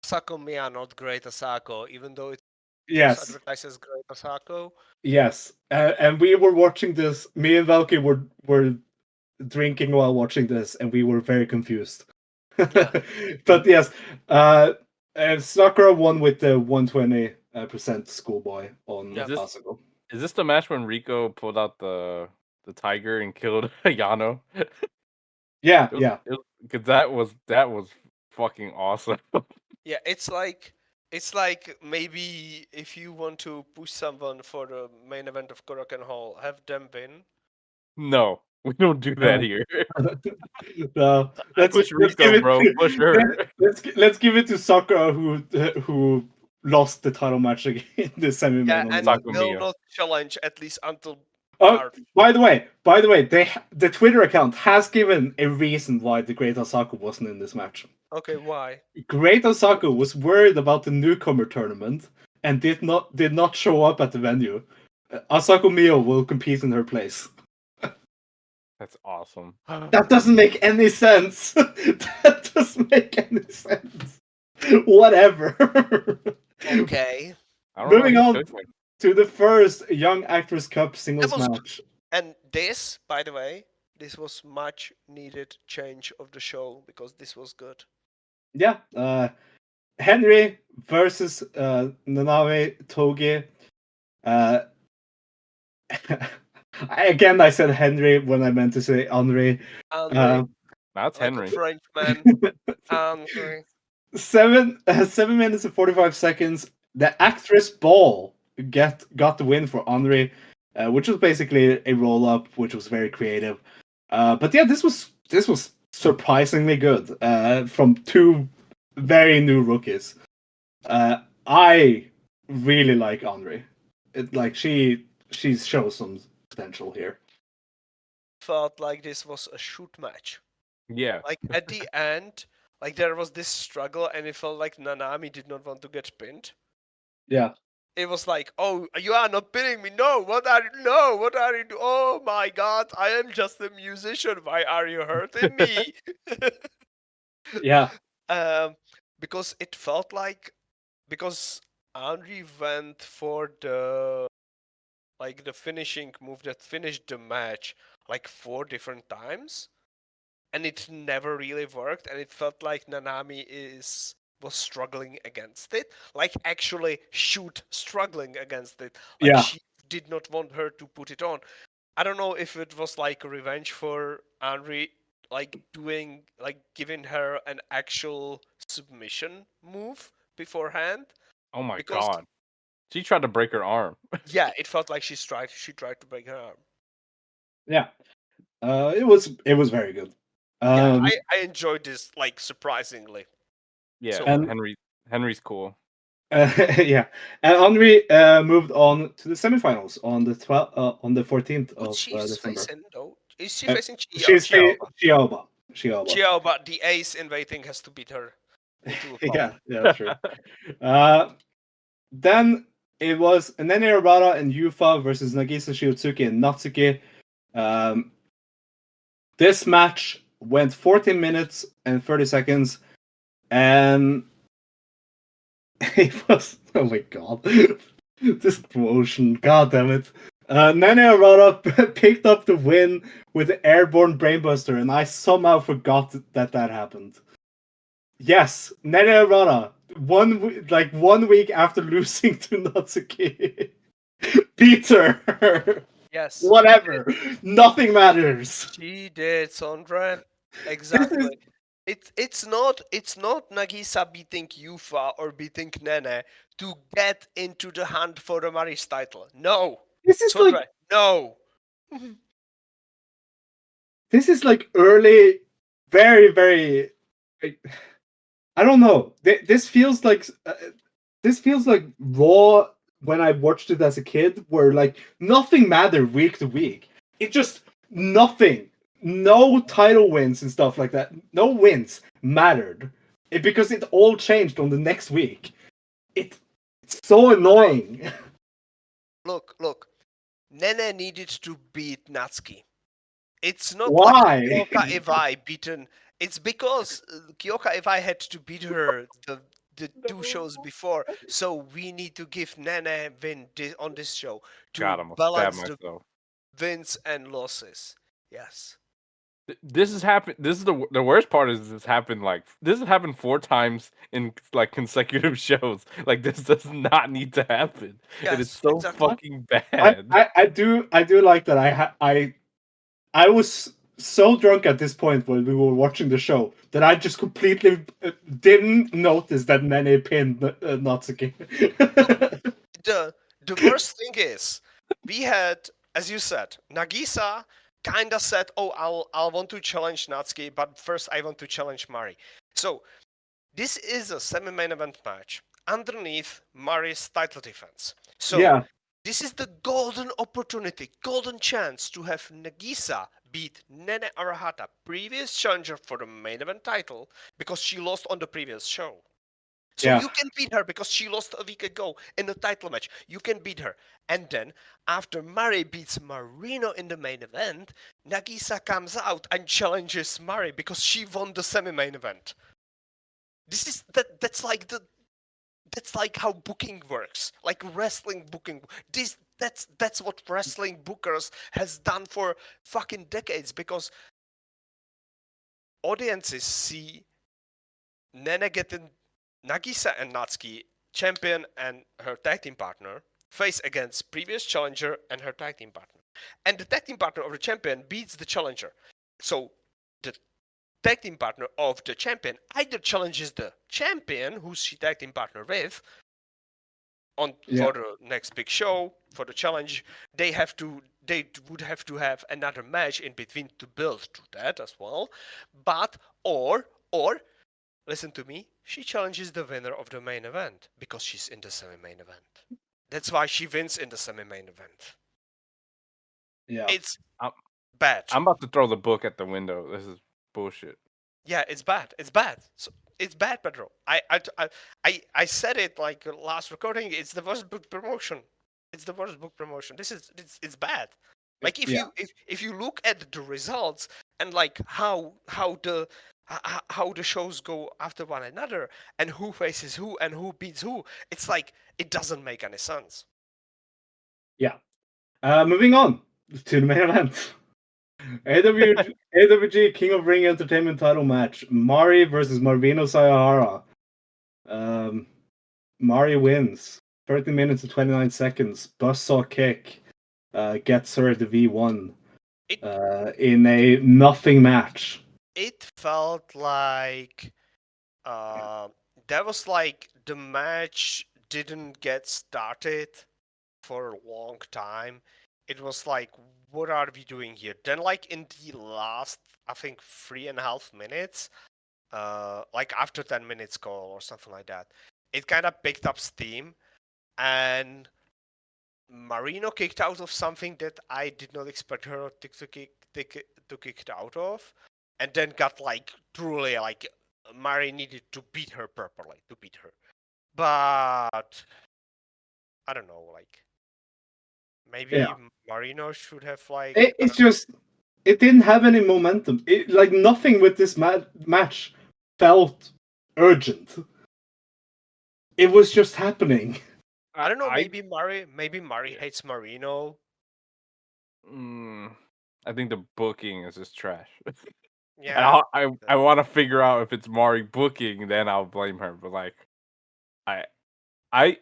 Asako Miya, not Great Asako, even though it was advertised as Great Asako. Yes, and we were watching this. Me and Velkej were drinking while watching this, and we were very confused. Yeah. But yes, Sakura won with the 120% schoolboy on Asako. Is this the match when Rico pulled out the tiger and killed Yano? Yeah, It because that was fucking awesome. Yeah, it's like maybe if you want to push someone for the main event of Korakuen Hall, have them win. No, we don't do that No. here. No, let's Push give Rico, it bro. to- Push her. let's give it to Sakura who lost the title match again in the semi-main Yeah, on the and last Sakura one. will Mia. not challenge at least until Oh, March. by the way, the Twitter account has given a reason why the Great Asako wasn't in this match. Okay, why? Great Asako was worried about the newcomer tournament and did not show up at the venue. Asako Mio will compete in her place. That's awesome. That doesn't make any sense. That doesn't make any sense. Whatever. Okay. I don't know. Moving He's on cooking. to the first Young Actors Cup singles That was- match. And this, by the way, this was much needed change of the show because this was good. Yeah, Henry versus Nanae Toge. Again, I said Henry when I meant to say Henry. Andre, That's like Henry. a Frenchman. Andre. 7 minutes and 45 seconds. The actress ball got the win for Henry, which was basically a roll up, which was very creative. But yeah, this was surprisingly good from two very new rookies. I really like Henry. She shows some potential here. Felt like this was a shoot match. Yeah. Like at the end, like there was this struggle, and it felt like Nanami did not want to get pinned. Yeah. It was like, oh, you are not pinning me. No, what are you doing? Oh my god, I am just a musician. Why are you hurting me? Yeah. Because it felt like Henry went for the finishing move that finished the match like 4 different times, and it never really worked, and it felt like Nanami was struggling against it, like actually struggling against it. Like Yeah. she did not want her to put it on. I don't know if it was like revenge for Henry, like giving her an actual submission move beforehand. Oh my Because- god. She tried to break her arm. Yeah, it felt like she tried to break her arm. Yeah. It was very good. Yeah, I enjoyed this like surprisingly. Yeah, So- And- Henry's cool. yeah, and Henry moved on to the semifinals on the 14th Who's of she December. facing though? Is she Uh, facing She's Chiyoba? Chiyoba. Chiyoba, the ace in waiting, has to beat her into a pop. Yeah, true. Then it was Nene Arata and Yufa versus Nagisa Shiotsuki and Natsuki. This match went 14 minutes and 30 seconds, and it was, oh my god, this promotion, god damn it. Nene Arata picked up the win with the airborne brainbuster, and I somehow forgot that happened. Yes, Nene Arata, 1 week after losing to Natsuki, beat her. Yes. Whatever, nothing matters. She did, Sondre. Exactly. It's not Nagisa beating Yufa or beating Nene to get into the hunt for the Mari's title. No. This is Sondre, like no. early, very, very. I don't know. This feels like Raw when I watched it as a kid, where like nothing mattered week to week. It just nothing, no title wins and stuff like that. No wins mattered because it all changed on the next week. It's so annoying. Look. Nene needed to beat Natsuki. It's not Why? like Kyoka Iwai beaten. It's because Kyoka Iwai had to beat her the 2 shows before. So we need to give Nene win on this show to God, I'm gonna stab balance the myself. wins and losses. Yes. This has happened. This is the worst part is this happened 4 times in like consecutive shows. Like this does not need to happen. And it's Yes, so exactly. fucking bad. I do like that. I was so drunk at this point when we were watching the show that I just completely didn't notice that Nene pinned Natsuki. The worst thing is, we had, as you said, Nagisa kinda said, "Oh, I'll want to challenge Natsuki, but first I want to challenge Mari." So this is a semi-main event match underneath Mari's title defense. So Yeah, this is the golden opportunity, golden chance to have Nagisa beat Nene Arata, previous challenger for the main event title, because she lost on the previous show. So Yeah. you can beat her because she lost a week ago in the title match. You can beat her. And then, after Mari beats Marino in the main event, Nagisa comes out and challenges Mari because she won the semi-main event. This is that's like how booking works, like wrestling booking. That's what wrestling bookers has done for fucking decades, because audiences see Nene getting Nagisa and Natsuki, champion and her tag team partner, face against previous challenger and her tag team partner, and the tag team partner of the champion beats the challenger. So the tag team partner of the champion either challenges the champion, who's she tag team partner with, for the next big show, for the challenge. They would have to have another match in between to build to that as well. But or listen to me, she challenges the winner of the main event because she's in the semi-main event. That's why she wins in the semi-main event. Yeah. It's I'm- bad. I'm about to throw the book at the window. This is bullshit. Yeah, it's bad. It's bad. So, it's bad, Pedro. I said it like last recording. It's the worst book promotion. It's the worst book promotion. It's bad. Like if you look at the results and like how the shows go after one another and who faces who and who beats who, it's like it doesn't make any sense. Yeah. Moving on to the main event. AWG King of Ring Entertainment title match. Mari versus Marvino Sayahara. Mari wins. 30 minutes and 29 seconds. Buzzsaw kick gets her the V1 in a nothing match. It felt like that was like the match didn't get started for a long time. It was like, what are we doing here? Then, like in the last, I think 3.5 minutes, like after 10 minutes goal or something like that, it kind of picked up steam, and Marino kicked out of something that I did not expect her to kick out of, and then got like truly like Mari needed to beat her properly to beat her, but I don't know, like maybe Marino should have like. It's just it didn't have any momentum. Like nothing with this match felt urgent. It was just happening. I don't know. Maybe Mari hates Marino. I think the booking is just trash. Yeah. I want to figure out if it's Mari booking, then I'll blame her. But like, I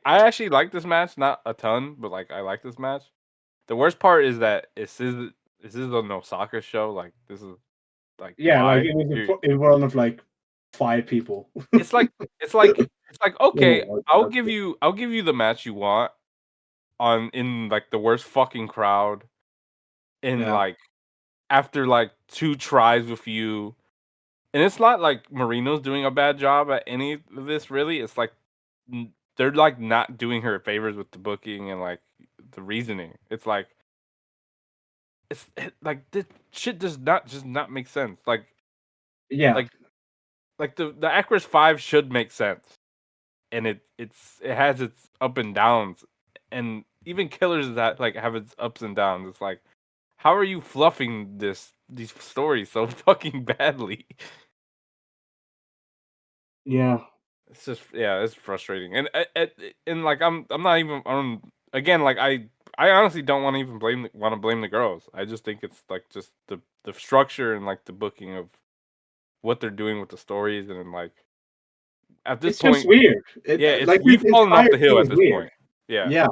actually like this match, not a ton, but like I like this match. The worst part is that this is an Osaka show. Like this is like like it was in front of like 5 people. it's like okay, I'll give you the match you want in like the worst fucking crowd, in like after like 2 tries with you. And it's not like Marino's doing a bad job at any of this, really. It's like they're like not doing her favors with the booking and like the reasoning. It's like like this shit does not make sense. Like like the ActWres 5 should make sense, and it has its up and downs, and even Killers that like have its ups and downs. It's like, how are you fluffing these stories so fucking badly? Yeah. It's just it's frustrating, and like I'm not even again, like I honestly don't want to even blame the girls. I just think it's like just the structure and like the booking of what they're doing with the stories, and like at this point, just weird. It's like we've fallen off the hill at this weird. point. Yeah.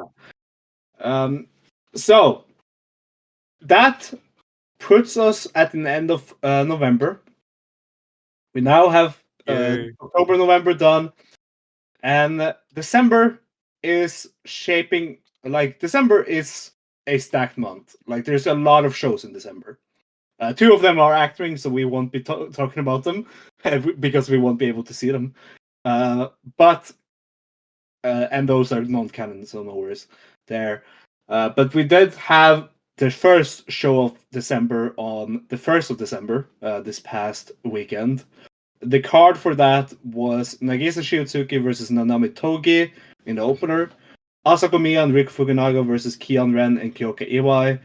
Yeah. So that puts us at the end of November. We now have Yay. October, November done, and December is shaping. Like December is a stacked month. Like there's a lot of shows in December. Two of them are acting, so we won't be talking about them because we won't be able to see them. But and those are non-canon, so no worries there. But we did have the first show of December on the 1st of December, this past weekend. The card for that was Nagisa Shiotsuki versus Nanami Togi in the opener. Asako Miya and Riku Fukunaga versus Kian Ren and Kyoka Iwai.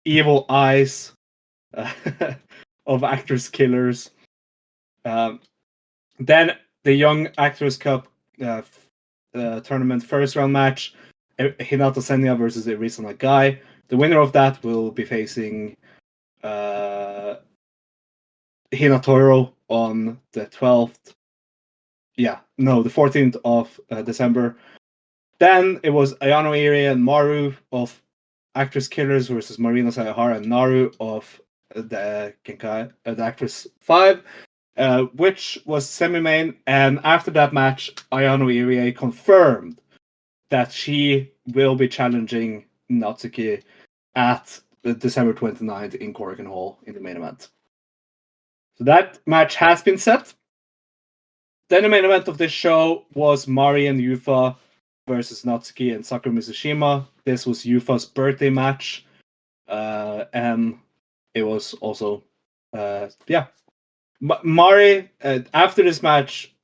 Evil Eyes of ActWres Killers. Then the Young ActWres Cup tournament first round match. Hinata Senya versus Erisa Nagai. The winner of that will be facing Hinatoro on the 12th. Yeah, no, the 14th of December. Then it was Ayano Irie and Maru of ActWres Killers versus Marina Sayahara and Naru of the Genkai, the ActWres 5, which was semi-main. And after that match, Ayano Irie confirmed that she will be challenging Natsuki at December 29th in Korakuen Hall in the main event. So that match has been set. Then the main event of this show was Mari and Yufa versus Natsuki and Sakura Mizushima. This was Yufa's birthday match. And it was also, Mari, after this match,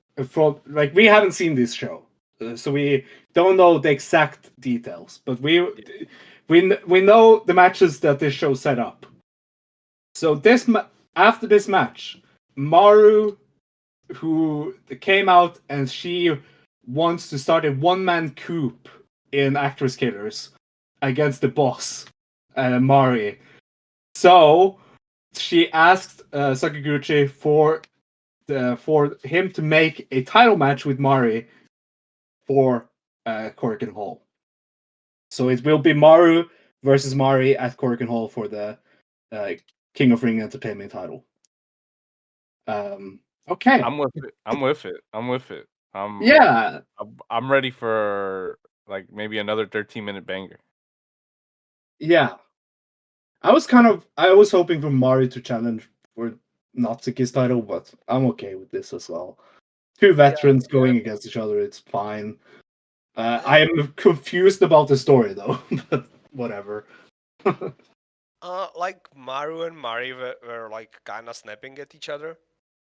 we haven't seen this show. So we don't know the exact details, but we know the matches that this show set up. So after this match, Maru, who came out and she wants to start a one-man coup in ActWres Killers against the boss, Mari. So she asked Sakaguchi for him to make a title match with Mari for Korakuen Hall. So it will be Maru versus Mari at Korakuen Hall for the King of Ring Entertainment title. Okay. I'm with it. Yeah. I'm ready for like maybe another 13-minute banger. Yeah. I was hoping for Mari to challenge for Natsuki's title, but I'm okay with this as well. Two veterans going against each other, it's fine. I am confused about the story though, but whatever. Like Maru and Mari were like kind of snapping at each other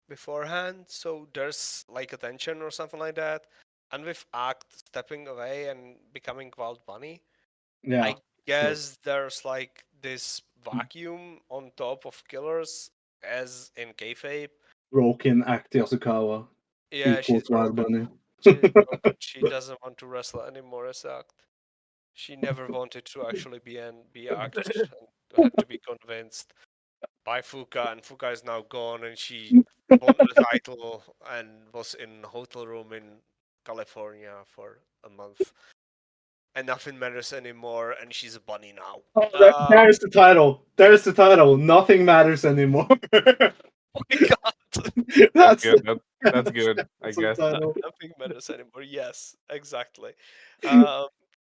beforehand, so there's like a tension or something like that. And with Act stepping away and becoming Wild Bunny, Yeah. I guess there's like this vacuum on top of Killers, as in kayfabe. Broken Act Yasukawa. Yeah, she's Wild broken. Bunny. She doesn't want to wrestle anymore as Act. She never wanted to actually be Act, and had to be convinced by Fuka, and Fuka is now gone, and she won the title and was in a hotel room in California for a month. And nothing matters anymore, and she's a bunny now. Oh, there's the title. There's the title. Nothing matters anymore. Oh my god! That's good. That's good. I guess Nothing matters anymore. Yes, exactly.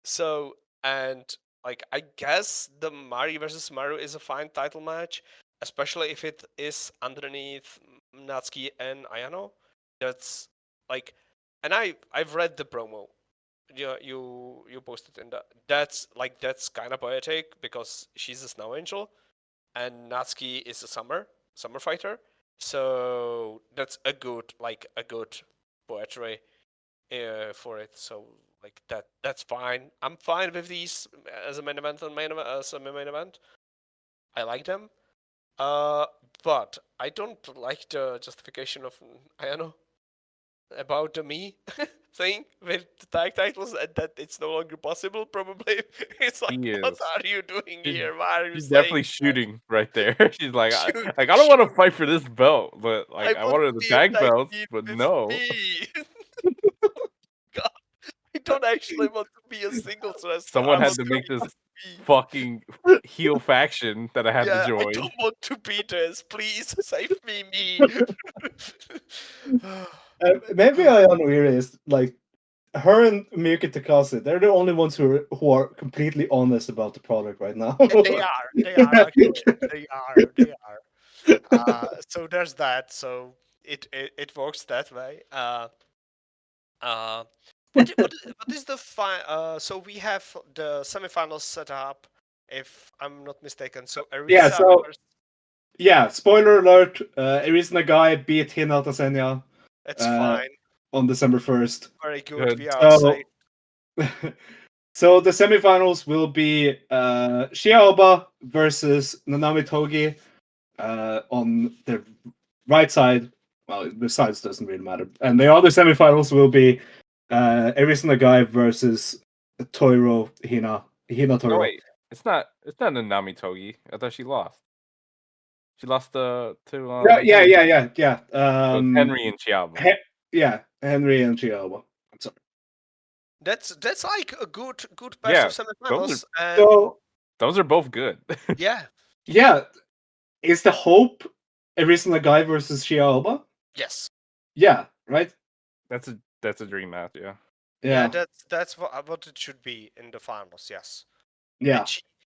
So, and like I guess the Mari versus Maru is a fine title match, especially if it is underneath Natsuki and Ayano. That's like, and I've read the promo. Yeah, you posted in that. That's kind of poetic because she's a snow angel, and Natsuki is a summer fighter. So that's a good poetry for it. So like that's fine. I'm fine with these as a main event and as a main event. I like them. But I don't like the justification of Ayano about the me thing with the tag titles, and that it's no longer possible. Probably it's like, what are you doing here? Why are you she's saying definitely that? shooting right there. She's like, I don't want to fight for this belt, but like I wanted the tag belts, but no. God, I don't actually want to be a singles wrestler. Someone had to make this. fucking heel faction that I had to I join. don't want to be this. Please save me. Maybe Ayano is like her and Miyuki Takase. They're the only ones who are completely honest about the product right now. Yeah, they are. They are actually. They are. They are. So there's that. So it works that way. What is the so we have the semifinals set up, if I'm not mistaken. So Yeah, Arisa so- versus- Yeah, spoiler alert, Erisa Nagai beat Hinata Senya it's fine. on December 1st. Very good. Good. We are safe. So the semifinals will be Shiaoba versus Nanami Togi on the right side. Well, the sides doesn't really matter. And the other semifinals will be Erisa Nagai versus Toiro Hina Toiro. No, wait. It's not Nanami Togi. I thought she lost. She lost to Yeah. So it's Henry and Chiaba. Henry and Chiaoba. I'm sorry. That's like a good Yeah, best of semifinals. And So those are both good. yeah. yeah, is the hope Erisa Nagai versus Chiaoba? Yes. Yeah, right. That's a dream match. Yeah. Yeah. That's what it should be in the finals. Yes. Yeah.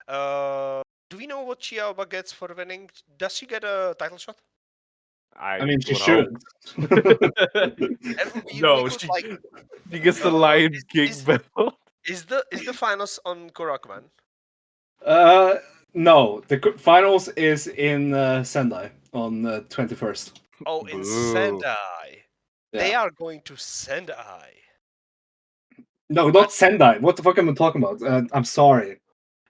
And do we know what Chiaoba gets for winning? Does she get a title shot? I mean, she would should. hope. No, could, she gets the Lion King belt. Is the finals on Korakuen? No, the finals is in Sendai on the 21st. Oh, in Boo. Sendai. They Yeah. are going to Sendai. No, not Sendai. What the fuck am I talking about? I'm sorry.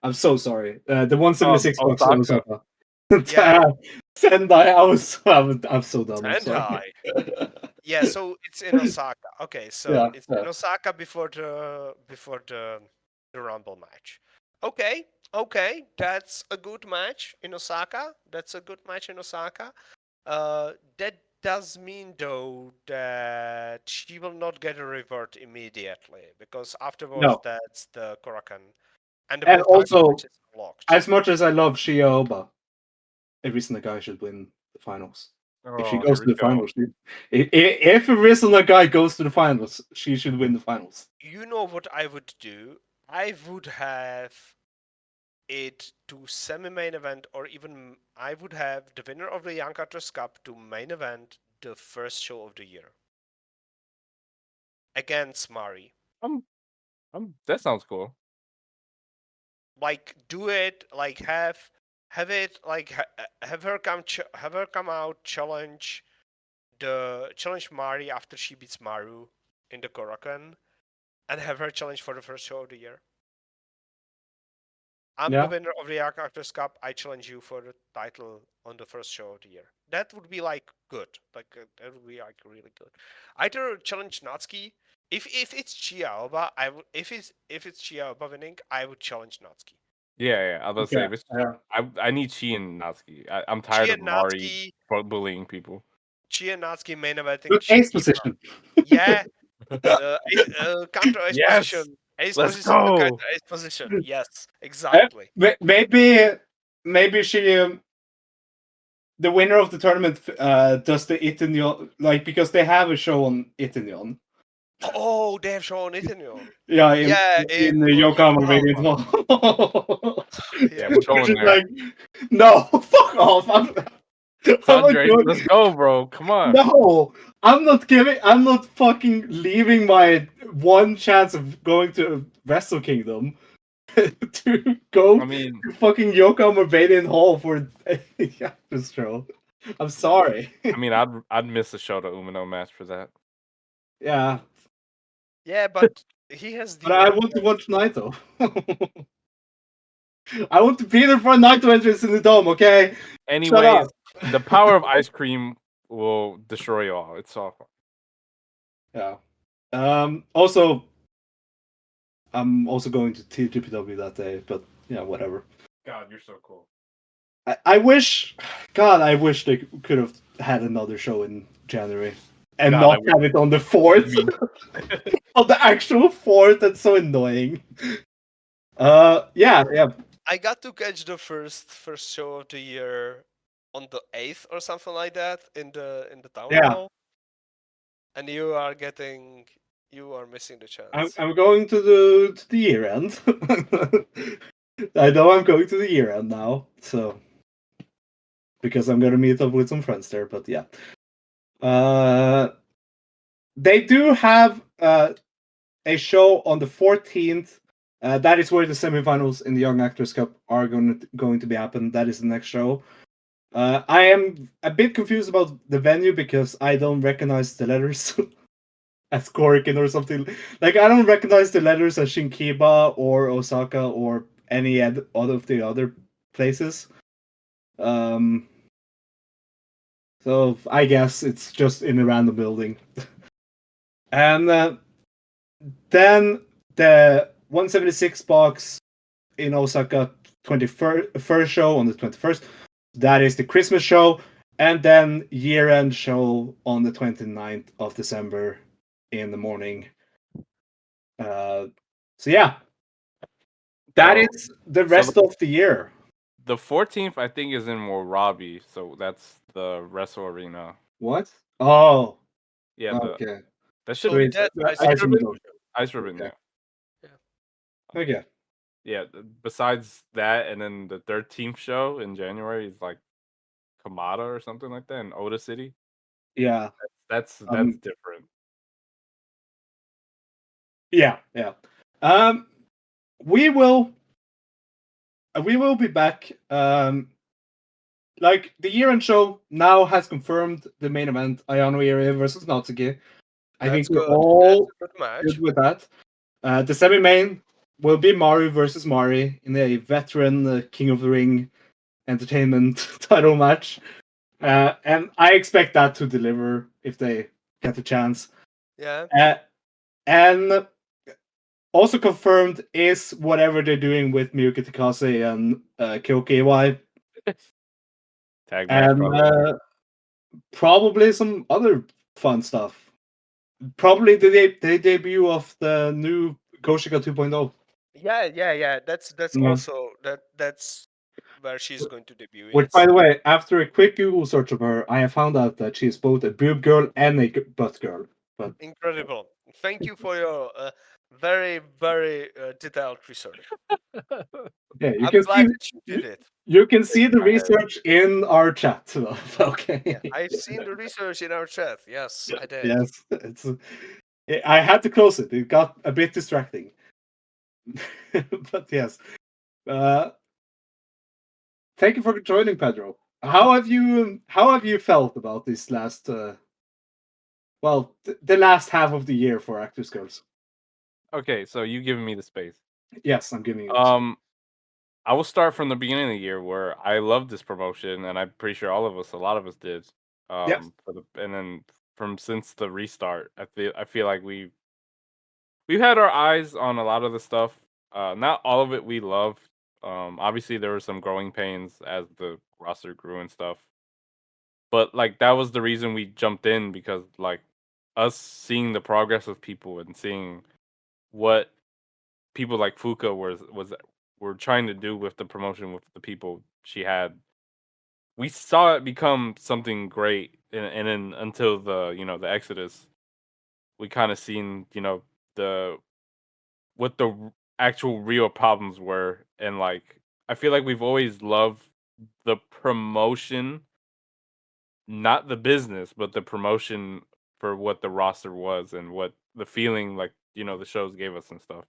I'm so sorry. The 176 bucks in Osaka. Osaka. Yeah. Sendai. I'm so dumb. I'm Sendai. sorry. Yeah, so it's in Osaka. Okay, so Yeah, it's in Osaka before the Rumble match. Okay, that's a good match in Osaka. That does mean though that she will not get a revert immediately, because afterwards No. that's the Korakuen, and And world title also, match is unlocked. As much as I love Shiaoba, Erisa Nagai should win the finals. If she goes to the finals, if Erisa Nagai goes to the finals, she should win the finals. You know what I would do? I would have it to semi-main event, or even I would have the winner of the Young ActWres Cup to main event the first show of the year against Mari. That sounds cool. Like, do it. Like, have it. Like, have her come out, challenge Mari after she beats Maru in the Korakuen, and have her challenge for the first show of the year. I'm the winner of the Young ActWres Cup. I challenge you for the title on the first show of the year. That would be like good. Like that would be like really good. Either challenge Natsuki. If it's Chiaoba, if it's Chiaoba winning, I would challenge Natsuki. Yeah. I was about to say, I need Chi and Natsuki. I'm tired of Mari bullying people. Chi and Natsuki main eventing. Good ace position. Yeah. Counter ace position. Ace Let's position. go. Counter ace position. Yes, exactly. Maybe she. The winner of the tournament does the Itinyon, like, because they have a show on Itinyon. Oh, they have show on Itinyon. Yeah, in the Yokohama Radiant Hall. Yeah, we're going there. Like, no, fuck off. Sondre, let's go, bro. Come on. No, I'm not fucking leaving my one chance of going to Wrestle Kingdom to go to fucking Yokohama Radiant Hall for this show. I'm sorry. I mean, I'd miss a Shota Umino match for that. Yeah. Yeah, but he has. But I want to watch Naito. I want to be there for a Naito entrance in the dome. Okay. Anyways, the power of ice cream will destroy you all. It's all fun. Yeah. Also, I'm also going to TGPW that day, but yeah, whatever. God, you're so cool. I wish they could have had another show in January and not have it on the 4th. On the actual 4th. That's so annoying. Yeah. I got to catch the first show of the year on the 8th or something like that in the town Yeah. hall, and you are missing the chance. I'm going to the year end. I know I'm going to the year end now, so because I'm gonna meet up with some friends there. But yeah, they do have a show on the 14th. That is where the semifinals in the Young Actors Cup are going to be happen. That is the next show. I am a bit confused about the venue because I don't recognize the letters as Korakuen or something. Like I don't recognize the letters as Shinkiba or Osaka or any other of the other places. So I guess it's just in a random building. And then the 176 box in Osaka 21st show on the 21st. That is the Christmas show. And then year-end show on the 29th of December in the morning. So yeah, that So, is the rest of the year. the 14th, I think, is in Morabi, so that's the Wrestle Arena. What? Oh, Yeah, okay. that should So be it's That the Ice Ribbon Ribbon. Ice Ribbon. Okay. Yeah. Okay. Yeah. Besides that, and then the 13th show in January is like Kamada or something like that in Oda City. Yeah. That's Um, different. Yeah. Um, we will be back. Like the year-end show now has confirmed the main event, Ayano Area versus Natsuki. I think That's we're good. That's all a good match. good with that. The semi-main will be Mari versus Mari in a veteran King of the Ring entertainment title match. And I expect that to deliver if they get the chance. Yeah. And also confirmed is whatever they're doing with Miyuki Takase and Kyoka Iwai. Tag match, And probably. probably some other fun stuff. Probably the debut of the new Goshika 2.0. Yeah. That's Yeah. also that's where she's going to debut. Which, Yes. by the way, after a quick Google search of her, I have found out that she's both a boob girl and a butt girl. But Incredible. Thank you for your very detailed research. yeah, I'm glad that you did it. you can see the I have. research in our chat. Okay. Yeah, I've seen the research in our chat. Yes, I did. Yes, I had to close it. It got a bit distracting. But yes, uh, thank you for joining, Pedro. How have you felt about this last the last half of the year for Actors Girls? Okay, so you giving me the space. Yes, I'm giving you this. I will start from the beginning of the year where I loved this promotion, and I'm pretty sure a lot of us did. Yes. And then from since the restart, I feel like we've had our eyes on a lot of the stuff. Not all of it we love. Obviously there were some growing pains as the roster grew and stuff. But like that was the reason we jumped in because like us seeing the progress of people and seeing what people like Fuka were trying to do with the promotion with the people she had. We saw it become something great, and then until the Exodus, we kind of seen the what the actual real problems were, and like I feel like we've always loved the promotion, not the business, but the promotion for what the roster was and what the feeling like the shows gave us and stuff.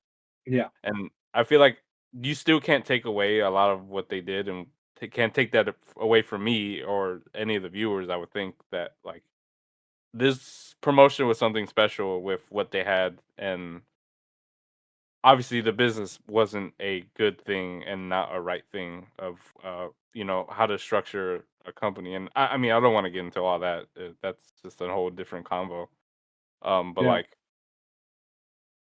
Yeah. And I feel like you still can't take away a lot of what they did, and can't take that away from me or any of the viewers. I would think that like this promotion was something special with what they had, and obviously the business wasn't a good thing and not a right thing of how to structure a company. And I mean I don't want to get into all that. That's just a whole different convo. But Yeah. like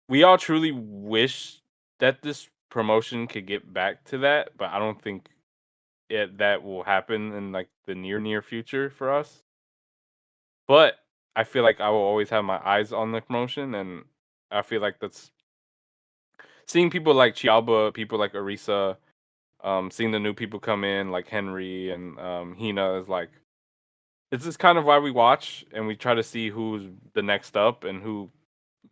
we all truly wish that this promotion could get back to that, but I don't think that will happen in like the near future for us. But I feel like I will always have my eyes on the promotion, and I feel like that's seeing people like Chialba, people like Arisa, seeing the new people come in like Henry and Hina is like, it's just kind of why we watch and we try to see who's the next up and who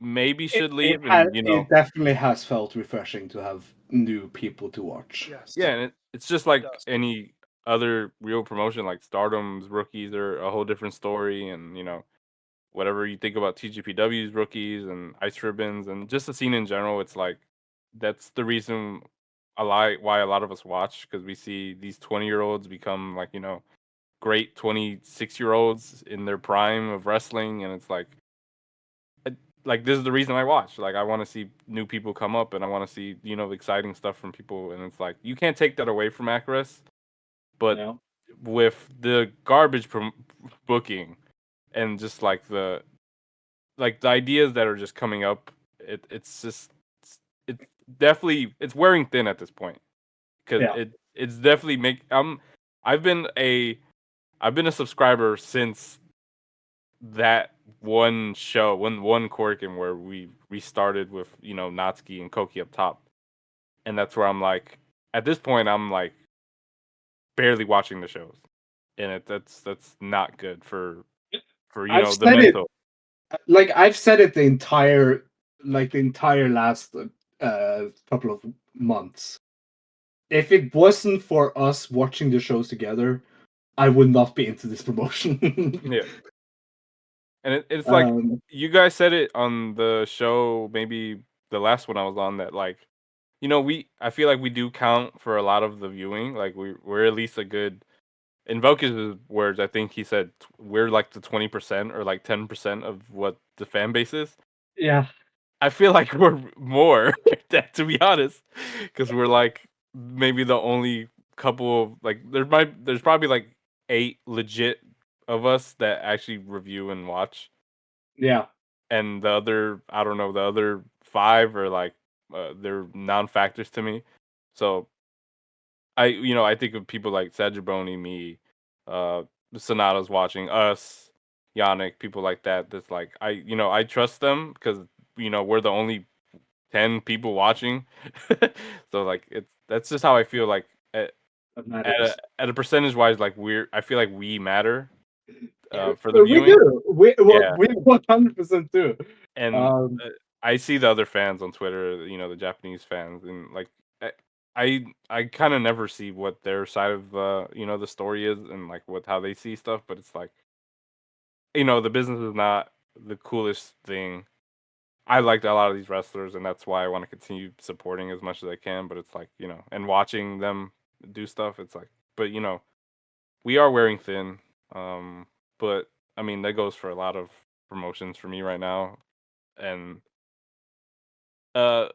maybe should leave, and It definitely has felt refreshing to have new people to watch. Yes. yeah, and it's just like does. any other real promotion, like Stardom's rookies are a whole different story, and whatever you think about TGPW's rookies and Ice Ribbons and just the scene in general, it's like that's the reason why a lot of us watch, because we see these 20-year-olds become like great 26-year-olds in their prime of wrestling, and it's like this is the reason I watch. Like I want to see new people come up, and I want to see exciting stuff from people, and it's like you can't take that away from ActWres, but Yeah. with the garbage booking and just like the ideas that are just coming up, it's just it's definitely it's wearing thin at this point, because Yeah. it's definitely I've been a subscriber since that one show, one Korakuen, where we restarted with Natsuki and Koki up top, and that's where I'm like, at this point I'm like barely watching the shows, and that's not good for I've the said it mental. like I've said it the entire last couple of months. If it wasn't for us watching the shows together, I would not be into this promotion. Yeah. And it's like Um, you guys said it on the show, maybe the last one I was on, that like I feel like we do count for a lot of the viewing. Like we're at least a good, in Velkej's words, I think he said we're like the 20% or like 10% of what the fan base is. yeah. I feel like we're more, that, to be honest, because we're like maybe the only couple of like there's probably like 8 legit of us that actually review and watch, Yeah. and the other, I don't know, the other 5 are like they're non-factors to me. So I think of people like Sajaboni, me, Sonata's watching us, Yannick, people like that. That's like I trust them because we're the only 10 people watching. So like that's just how I feel, like That matters. at a percentage wise, like I feel like we matter for the But we viewing. do. We Yeah. 100% do. And Um, I see the other fans on Twitter, the Japanese fans, and like I kind of never see what their side of the story is, and like how they see stuff. But it's like the business is not the coolest thing. I liked a lot of these wrestlers, and that's why I want to continue supporting as much as I can. But it's like and watching them do stuff. It's like, but we are wearing thin. But I mean that goes for a lot of promotions for me right now, and uh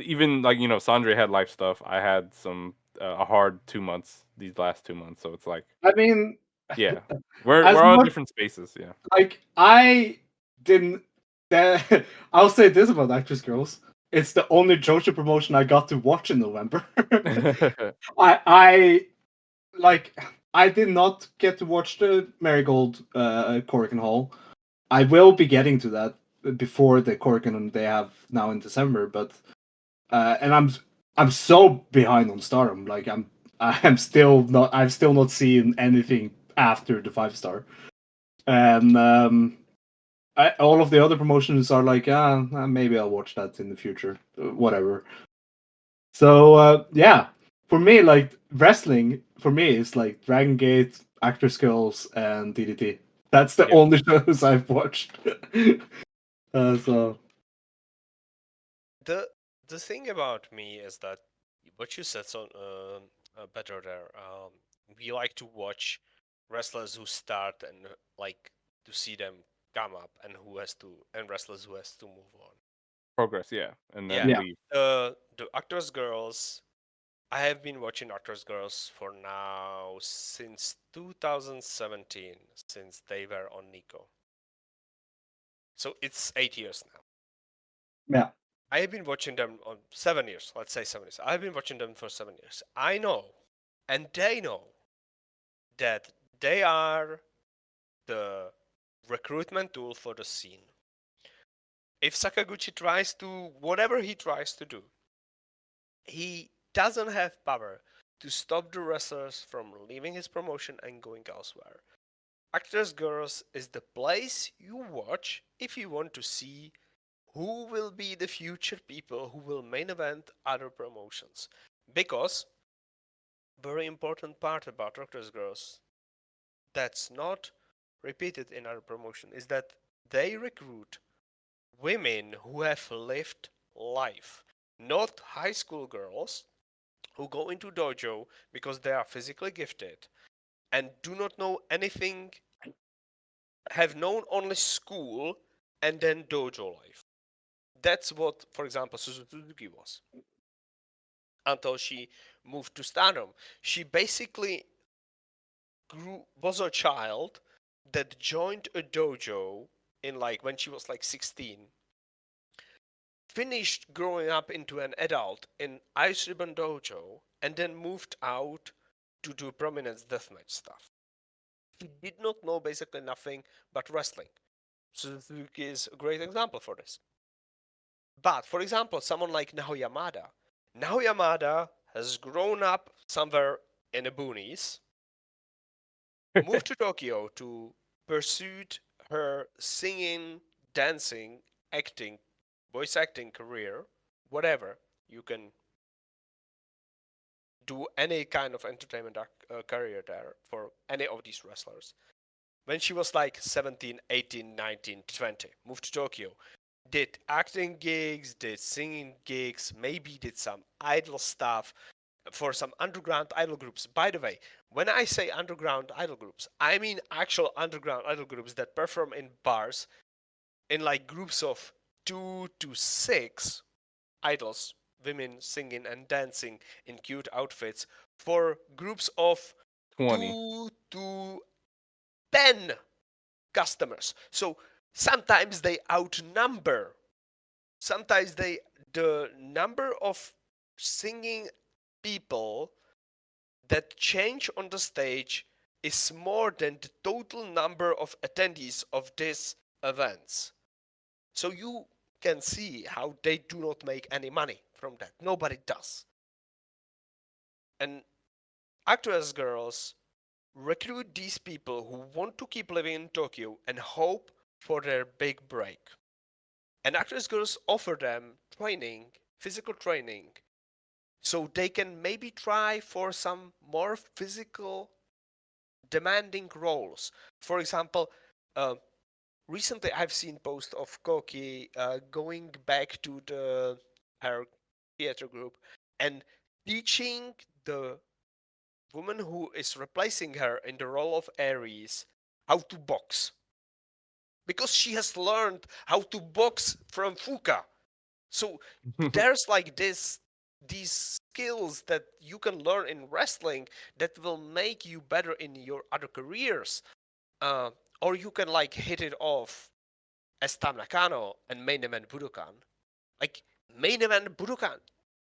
even like Sondre had life stuff. I had some a hard 2 months, these last 2 months, so it's like I mean, yeah, we're as all in much different spaces. Yeah. like I didn't. That I'll say this about Actress Girls: it's the only JoJo promotion I got to watch in November. I like. I did not get to watch the Marigold Korakuen Hall. I will be getting to that before the Korakuen they have now in December, but and I'm so behind on Stardom. Like I've still not seen anything after the 5-star, and all of the other promotions are like, maybe I'll watch that in the future, whatever. So yeah, for me, like wrestling for me is like Dragon Gate, Actors Girls, and DDT. That's the Yeah. only shows I've watched. So The thing about me is that what you said, so Pedro there. We like to watch wrestlers who start and like to see them come up, and wrestlers who has to move on. Progress, yeah, and then Yeah. Yeah. leave. The Actors Girls. I have been watching Actors Girls for now since 2017, since they were on Nico. So it's 8 years now. yeah, I have been watching them on 7 years. Let's say 7 years. I've been watching them for 7 years. I know, and they know that they are the recruitment tool for the scene. If Sakaguchi tries to whatever he tries to do, he doesn't have power to stop the wrestlers from leaving his promotion and going elsewhere. ActWres Girls is the place you watch if you want to see who will be the future people who will main event other promotions. Because, very important part about ActWres Girls that's not repeated in our promotion is that they recruit women who have lived life, not high school girls who go into dojo because they are physically gifted and do not know anything, have known only school and then dojo life. That's what, for example, Suzuki was until she moved to stardom. She basically was a child that joined a dojo in when she was 16, finished growing up into an adult in Ice Ribbon Dojo, and then moved out to do prominence deathmatch stuff. He did not know basically nothing but wrestling. Suzuki is a great example for this. But, for example, someone like Naoya Yamada. Naoya Yamada has grown up somewhere in the boonies, moved to Tokyo to pursue her singing, dancing, acting, voice acting career, whatever. You can do any kind of entertainment career there for any of these wrestlers. When she was 17, 18, 19, 20, moved to Tokyo, did acting gigs, did singing gigs, maybe did some idol stuff for some underground idol groups. By the way, when I say underground idol groups, I mean actual underground idol groups that perform in bars in groups of 2 to 6 idols, women singing and dancing in cute outfits for groups of 20. 2 to 10 customers. So sometimes they outnumber. Sometimes the number of singing people that change on the stage is more than the total number of attendees of these events. So you can see how they do not make any money from that. Nobody does. And ActWres Girls recruit these people who want to keep living in Tokyo and hope for their big break. And ActWres Girls offer them training, physical training, so they can maybe try for some more physical demanding roles. For example, recently I've seen posts of Koki going back to her theater group and teaching the woman who is replacing her in the role of Aries how to box. Because she has learned how to box from Fuka. So there's these skills that you can learn in wrestling that will make you better in your other careers. Or you can hit it off as Tam Nakano and main event Budokan. Main event Budokan.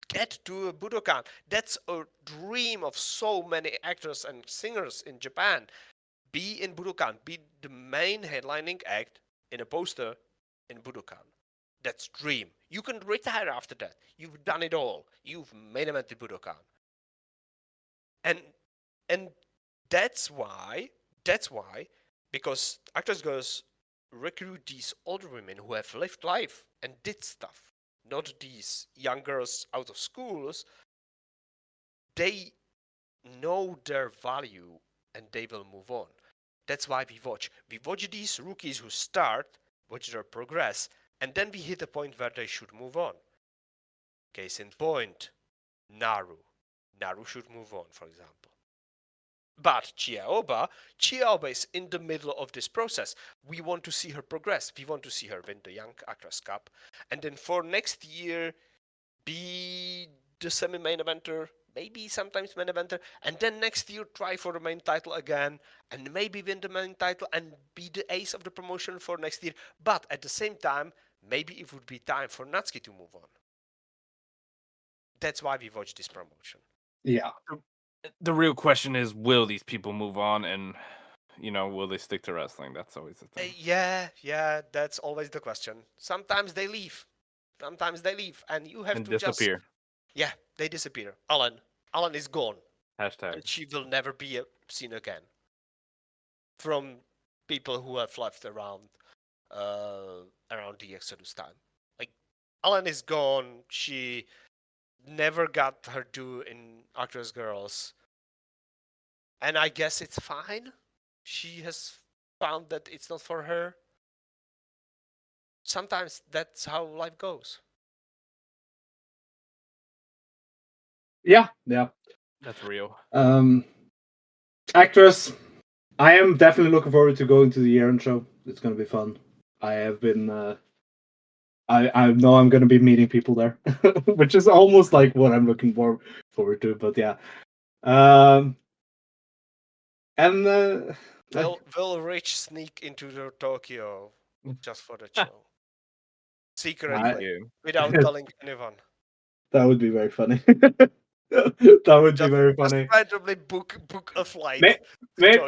Get to a Budokan. That's a dream of so many actors and singers in Japan. Be in Budokan. Be the main headlining act in a poster in Budokan. That's dream. You can retire after that. You've done it all. You've main evented Budokan. And that's why, because ActWres Girls recruit these older women who have lived life and did stuff, not these young girls out of schools. They know their value and they will move on. That's why we watch. We watch these rookies who start, watch their progress, and then we hit a point where they should move on. Case in point, Naru. Naru should move on, for example. But Chiaoba is in the middle of this process. We want to see her progress. We want to see her win the Young Actress Cup. And then for next year, be the semi-main eventer, maybe sometimes main eventer. And then next year, try for the main title again. And maybe win the main title and be the ace of the promotion for next year. But at the same time, maybe it would be time for Natsuki to move on. That's why we watch this promotion. Yeah. The real question is, will these people move on and, will they stick to wrestling? That's always the thing. Yeah, that's always the question. Sometimes they leave. And you have And to disappear. just... Yeah, they disappear. Alan is gone, Hashtag. and she will never be seen again. From people who have left around the Exodus time. Like, Alan is gone. She never got her due in ActWres Girls. And I guess it's fine. She has found that it's not for her. Sometimes that's how life goes. Yeah. That's real. ActWres, I am definitely looking forward to going to the year-end show. It's going to be fun. I have been. I know I'm going to be meeting people there, which is almost like what I'm looking forward to. But yeah, and Will Rich sneak into the Tokyo just for the show? Secretly, Yeah. without telling anyone. that would be very funny. That would be very Just funny. randomly book a flight. to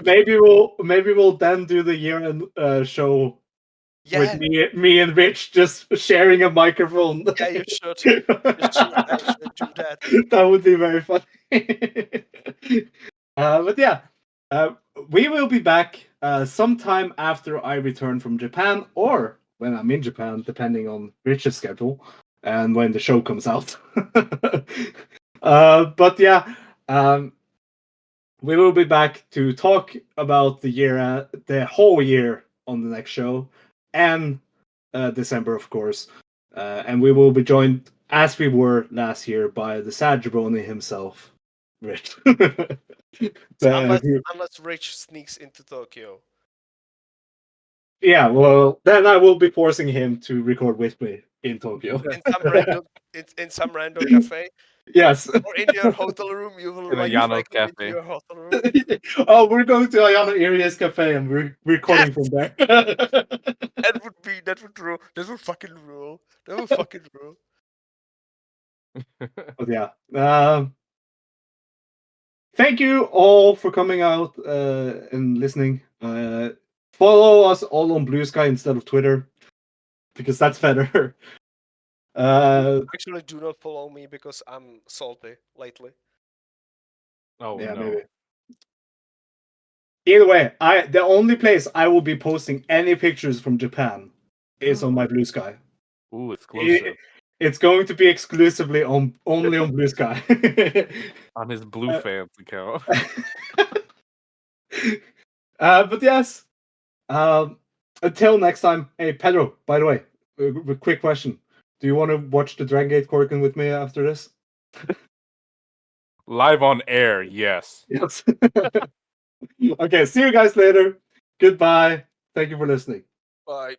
Tokyo. Maybe we'll then do the year-end show with Yeah, me and Rich just sharing a microphone. yeah, you should. You should actually do that. That would be very funny. But yeah, we will be back sometime after I return from Japan, or when I'm in Japan, depending on Rich's schedule and when the show comes out. But yeah, we will be back to talk about the whole year on the next show, and December, of course. And we will be joined, as we were last year, by the sad jabroni himself, Rich. Unless Rich sneaks into Tokyo. Yeah, well, then I will be forcing him to record with me in Tokyo. In some random cafe. Yes. Or in your hotel room, you will In a like Yano's break into cafe. your hotel room. Oh, we're going to Ayano Areas Cafe and we're recording from there. That would rule. That would fucking rule. That would fucking rule. But yeah. Thank you all for coming out and listening. Follow us all on Bluesky instead of Twitter, because that's better. Actually, do not follow me because I'm salty lately. Oh Yeah, no. maybe. Either way, the only place I will be posting any pictures from Japan is on my Bluesky. Ooh, exclusive. It's going to be exclusively only on Bluesky. On his Blue Fans account. But yes. Until next time. Hey, Pedro, by the way, a quick question. Do you want to watch the Dragon Gate Korakuen with me after this? Live on air, yes. Yes. Okay, see you guys later. Goodbye. Thank you for listening. Bye.